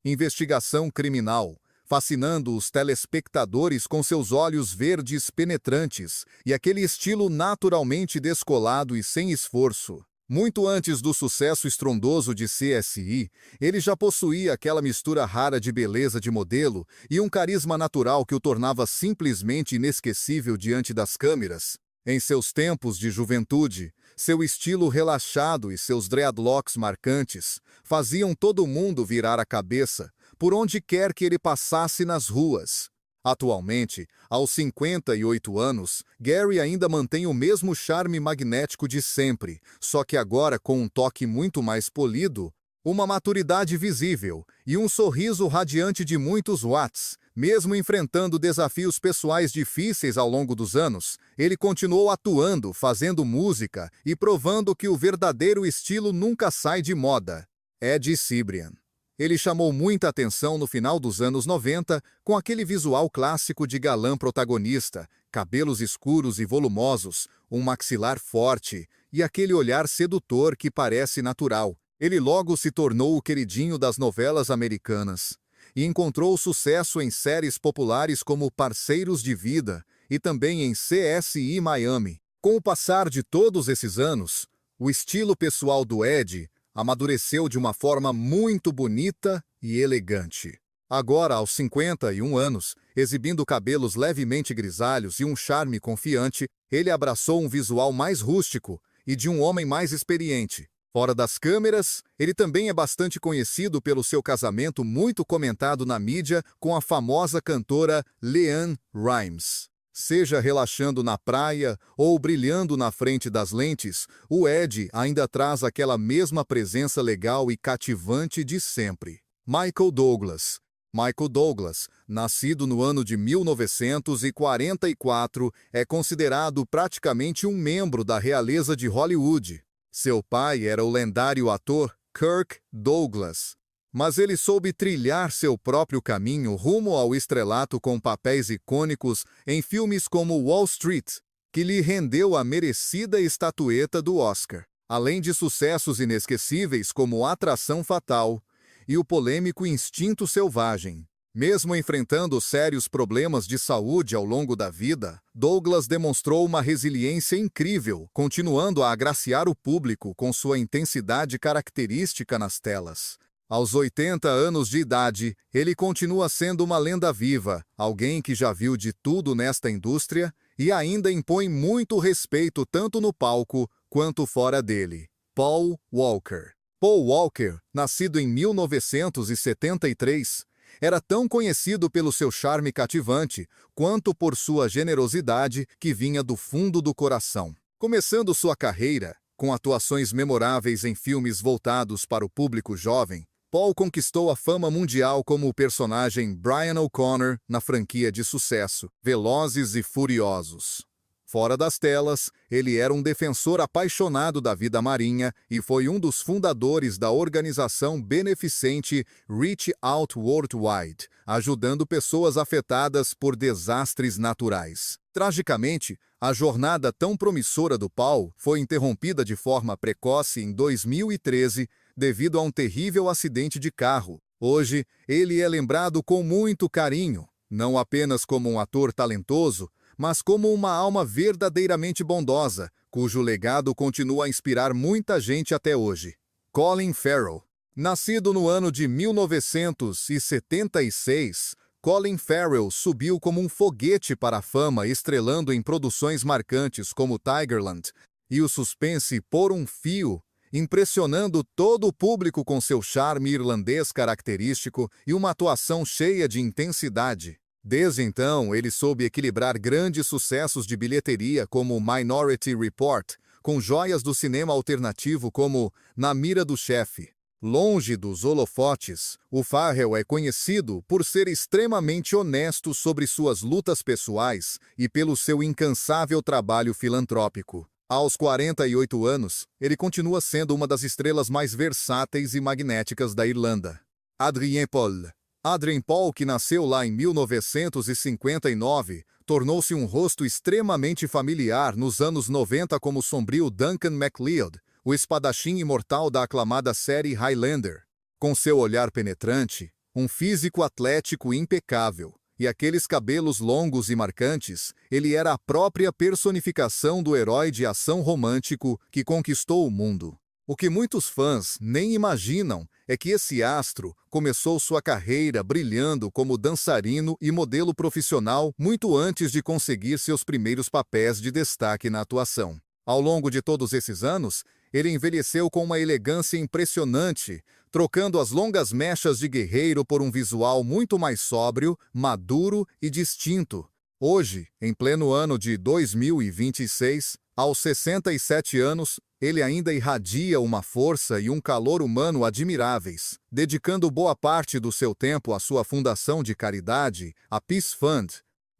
[SPEAKER 1] Investigação Criminal, fascinando os telespectadores com seus olhos verdes penetrantes e aquele estilo naturalmente descolado e sem esforço. Muito antes do sucesso estrondoso de CSI, ele já possuía aquela mistura rara de beleza de modelo e um carisma natural que o tornava simplesmente inesquecível diante das câmeras. Em seus tempos de juventude, seu estilo relaxado e seus dreadlocks marcantes faziam todo mundo virar a cabeça por onde quer que ele passasse nas ruas. Atualmente, aos 58 anos, Gary ainda mantém o mesmo charme magnético de sempre, só que agora com um toque muito mais polido, uma maturidade visível e um sorriso radiante de muitos watts. Mesmo enfrentando desafios pessoais difíceis ao longo dos anos, ele continuou atuando, fazendo música e provando que o verdadeiro estilo nunca sai de moda. Ed Cibrian. Ele chamou muita atenção no final dos anos 90 com aquele visual clássico de galã protagonista, cabelos escuros e volumosos, um maxilar forte e aquele olhar sedutor que parece natural. Ele logo se tornou o queridinho das novelas americanas e encontrou sucesso em séries populares como Parceiros de Vida e também em CSI Miami. Com o passar de todos esses anos, o estilo pessoal do Ed amadureceu de uma forma muito bonita e elegante. Agora, aos 51 anos, exibindo cabelos levemente grisalhos e um charme confiante, ele abraçou um visual mais rústico e de um homem mais experiente. Fora das câmeras, ele também é bastante conhecido pelo seu casamento muito comentado na mídia com a famosa cantora LeAnn Rimes. Seja relaxando na praia ou brilhando na frente das lentes, o Ed ainda traz aquela mesma presença legal e cativante de sempre. Michael Douglas. Michael Douglas, nascido no ano de 1944, é considerado praticamente um membro da realeza de Hollywood. Seu pai era o lendário ator Kirk Douglas, mas ele soube trilhar seu próprio caminho rumo ao estrelato com papéis icônicos em filmes como Wall Street, que lhe rendeu a merecida estatueta do Oscar, além de sucessos inesquecíveis como Atração Fatal e o polêmico Instinto Selvagem. Mesmo enfrentando sérios problemas de saúde ao longo da vida, Douglas demonstrou uma resiliência incrível, continuando a agraciar o público com sua intensidade característica nas telas. Aos 80 anos de idade, ele continua sendo uma lenda viva, alguém que já viu de tudo nesta indústria e ainda impõe muito respeito tanto no palco quanto fora dele. Paul Walker. Paul Walker, nascido em 1973, era tão conhecido pelo seu charme cativante quanto por sua generosidade que vinha do fundo do coração. Começando sua carreira, com atuações memoráveis em filmes voltados para o público jovem, Paul conquistou a fama mundial como o personagem Brian O'Connor na franquia de sucesso Velozes e Furiosos. Fora das telas, ele era um defensor apaixonado da vida marinha e foi um dos fundadores da organização beneficente Reach Out Worldwide, ajudando pessoas afetadas por desastres naturais. Tragicamente, a jornada tão promissora do Paul foi interrompida de forma precoce em 2013 devido a um terrível acidente de carro. Hoje, ele é lembrado com muito carinho, não apenas como um ator talentoso, mas como uma alma verdadeiramente bondosa, cujo legado continua a inspirar muita gente até hoje. Colin Farrell. Nascido no ano de 1976, Colin Farrell subiu como um foguete para a fama, estrelando em produções marcantes como Tigerland e o suspense Por um Fio, impressionando todo o público com seu charme irlandês característico e uma atuação cheia de intensidade. Desde então, ele soube equilibrar grandes sucessos de bilheteria como Minority Report, com joias do cinema alternativo como Na Mira do Chefe. Longe dos holofotes, o Farrell é conhecido por ser extremamente honesto sobre suas lutas pessoais e pelo seu incansável trabalho filantrópico. Aos 48 anos, ele continua sendo uma das estrelas mais versáteis e magnéticas da Irlanda. Adrien Paul. Adrien Paul, que nasceu lá em 1959, tornou-se um rosto extremamente familiar nos anos 90 como o sombrio Duncan MacLeod, o espadachim imortal da aclamada série Highlander. Com seu olhar penetrante, um físico atlético impecável E aqueles cabelos longos e marcantes, ele era a própria personificação do herói de ação romântico que conquistou o mundo. O que muitos fãs nem imaginam é que esse astro começou sua carreira brilhando como dançarino e modelo profissional muito antes de conseguir seus primeiros papéis de destaque na atuação. Ao longo de todos esses anos, ele envelheceu com uma elegância impressionante, trocando as longas mechas de guerreiro por um visual muito mais sóbrio, maduro e distinto. Hoje, em pleno ano de 2026, aos 67 anos, ele ainda irradia uma força e um calor humano admiráveis, dedicando boa parte do seu tempo à sua fundação de caridade, a Peace Fund,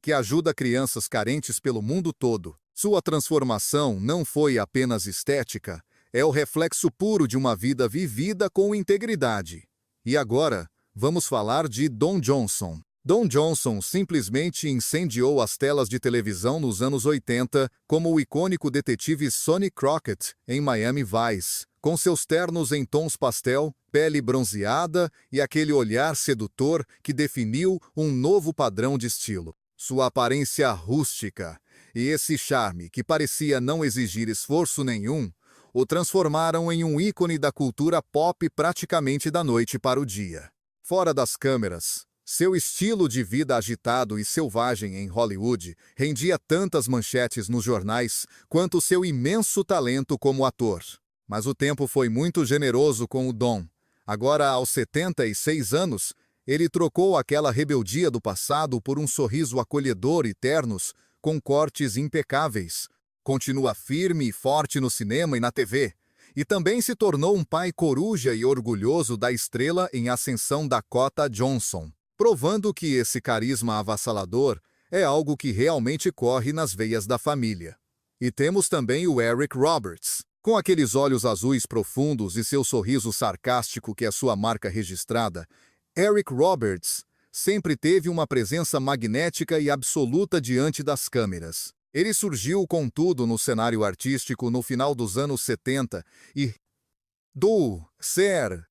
[SPEAKER 1] que ajuda crianças carentes pelo mundo todo. Sua transformação não foi apenas estética, é o reflexo puro de uma vida vivida com integridade. E agora, vamos falar de Don Johnson. Don Johnson simplesmente incendiou as telas de televisão nos anos 80 como o icônico detetive Sonny Crockett em Miami Vice, com seus ternos em tons pastel, pele bronzeada e aquele olhar sedutor que definiu um novo padrão de estilo. Sua aparência rústica e esse charme que parecia não exigir esforço nenhum o transformaram em um ícone da cultura pop praticamente da noite para o dia. Fora das câmeras, seu estilo de vida agitado e selvagem em Hollywood rendia tantas manchetes nos jornais quanto seu imenso talento como ator. Mas o tempo foi muito generoso com o Don. Agora, aos 76 anos, ele trocou aquela rebeldia do passado por um sorriso acolhedor e ternos, com cortes impecáveis. Continua firme e forte no cinema e na TV. E também se tornou um pai coruja e orgulhoso da estrela em ascensão Dakota Johnson, provando que esse carisma avassalador é algo que realmente corre nas veias da família. E temos também o Eric Roberts, com aqueles olhos azuis profundos e seu sorriso sarcástico que é sua marca registrada. Eric Roberts sempre teve uma presença magnética e absoluta diante das câmeras. Ele surgiu, contudo, no cenário artístico no final dos anos 70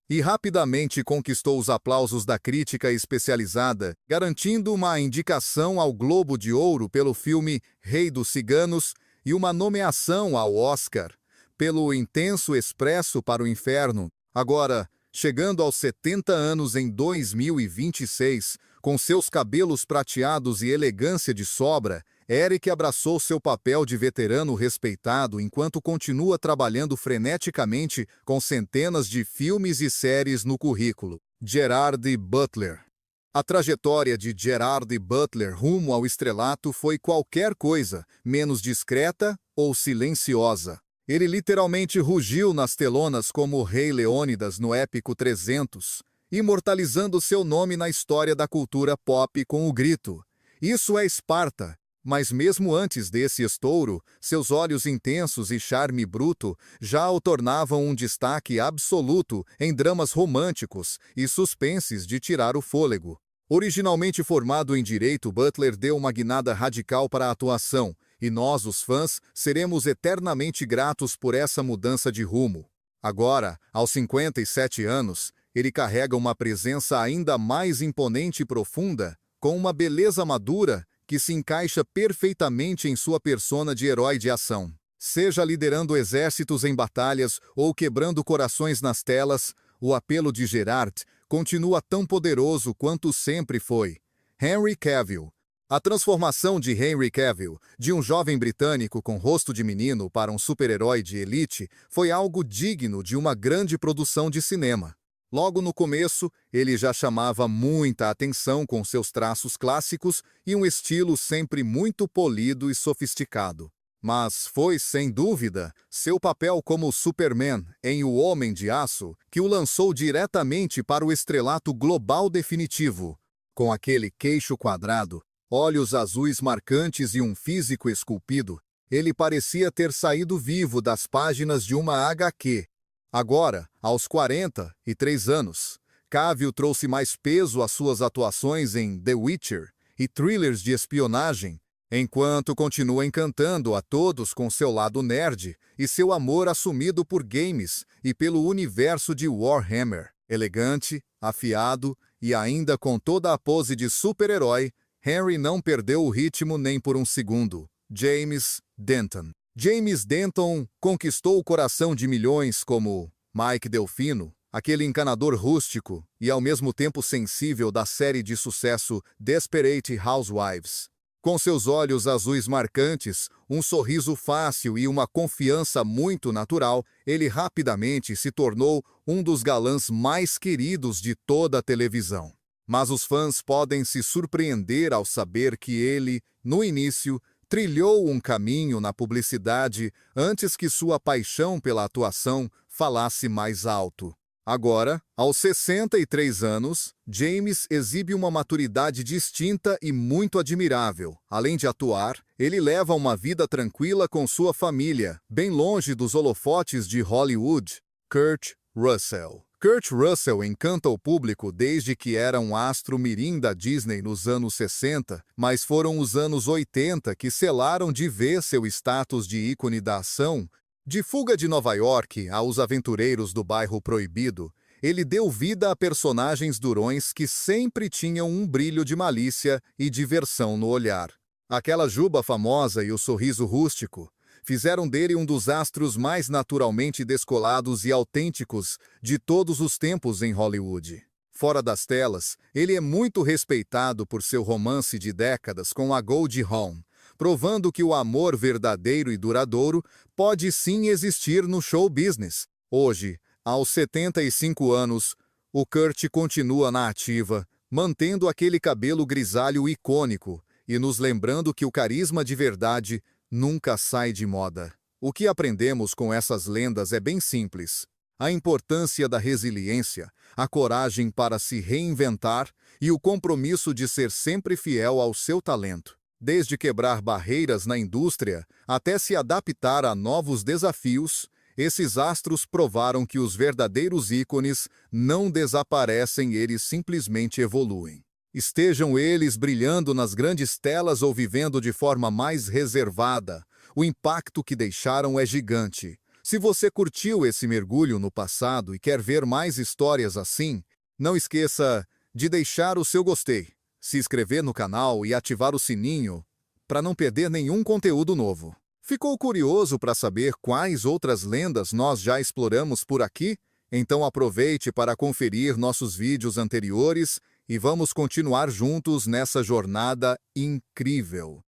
[SPEAKER 1] e rapidamente conquistou os aplausos da crítica especializada, garantindo uma indicação ao Globo de Ouro pelo filme Rei dos Ciganos e uma nomeação ao Oscar pelo Intenso Expresso para o Inferno. Agora, chegando aos 70 anos em 2026, com seus cabelos prateados e elegância de sobra, Eric abraçou seu papel de veterano respeitado enquanto continua trabalhando freneticamente com centenas de filmes e séries no currículo. Gerard Butler. A trajetória de Gerard Butler rumo ao estrelato foi qualquer coisa menos discreta ou silenciosa. Ele literalmente rugiu nas telonas como o Rei Leônidas no épico 300, imortalizando seu nome na história da cultura pop com o grito: "Isso é Esparta!" Mas mesmo antes desse estouro, seus olhos intensos e charme bruto já o tornavam um destaque absoluto em dramas românticos e suspenses de tirar o fôlego. Originalmente formado em direito, Butler deu uma guinada radical para a atuação, e nós, os fãs, seremos eternamente gratos por essa mudança de rumo. Agora, aos 57 anos, ele carrega uma presença ainda mais imponente e profunda, com uma beleza madura que se encaixa perfeitamente em sua persona de herói de ação. Seja liderando exércitos em batalhas ou quebrando corações nas telas, o apelo de Gerard continua tão poderoso quanto sempre foi. Henry Cavill. A transformação de Henry Cavill, de um jovem britânico com rosto de menino para um super-herói de elite, foi algo digno de uma grande produção de cinema. Logo no começo, ele já chamava muita atenção com seus traços clássicos e um estilo sempre muito polido e sofisticado. Mas foi, sem dúvida, seu papel como Superman em O Homem de Aço que o lançou diretamente para o estrelato global definitivo. Com aquele queixo quadrado, olhos azuis marcantes e um físico esculpido, ele parecia ter saído vivo das páginas de uma HQ. Agora, aos 43 anos, Cavill trouxe mais peso às suas atuações em The Witcher e thrillers de espionagem, enquanto continua encantando a todos com seu lado nerd e seu amor assumido por games e pelo universo de Warhammer. Elegante, afiado e ainda com toda a pose de super-herói, Henry não perdeu o ritmo nem por um segundo. James Denton. James Denton conquistou o coração de milhões como Mike Delfino, aquele encanador rústico e ao mesmo tempo sensível da série de sucesso Desperate Housewives. Com seus olhos azuis marcantes, um sorriso fácil e uma confiança muito natural, ele rapidamente se tornou um dos galãs mais queridos de toda a televisão. Mas os fãs podem se surpreender ao saber que ele, no início, trilhou um caminho na publicidade antes que sua paixão pela atuação falasse mais alto. Agora, aos 63 anos, James exibe uma maturidade distinta e muito admirável. Além de atuar, ele leva uma vida tranquila com sua família, bem longe dos holofotes de Hollywood. Kurt Russell. Kurt Russell encanta o público desde que era um astro mirim da Disney nos anos 60, mas foram os anos 80 que selaram de vez seu status de ícone da ação. De Fuga de Nova York aos Aventureiros do Bairro Proibido, ele deu vida a personagens durões que sempre tinham um brilho de malícia e diversão no olhar. Aquela juba famosa e o sorriso rústico fizeram dele um dos astros mais naturalmente descolados e autênticos de todos os tempos em Hollywood. Fora das telas, ele é muito respeitado por seu romance de décadas com a Goldie Hawn, provando que o amor verdadeiro e duradouro pode sim existir no show business. Hoje, aos 75 anos, o Kurt continua na ativa, mantendo aquele cabelo grisalho icônico e nos lembrando que o carisma de verdade nunca sai de moda. O que aprendemos com essas lendas é bem simples. A importância da resiliência, a coragem para se reinventar e o compromisso de ser sempre fiel ao seu talento. Desde quebrar barreiras na indústria até se adaptar a novos desafios, esses astros provaram que os verdadeiros ícones não desaparecem, eles simplesmente evoluem. Estejam eles brilhando nas grandes telas ou vivendo de forma mais reservada, o impacto que deixaram é gigante. Se você curtiu esse mergulho no passado e quer ver mais histórias assim, não esqueça de deixar o seu gostei, se inscrever no canal e ativar o sininho para não perder nenhum conteúdo novo. Ficou curioso para saber quais outras lendas nós já exploramos por aqui? Então aproveite para conferir nossos vídeos anteriores e vamos continuar juntos nessa jornada incrível.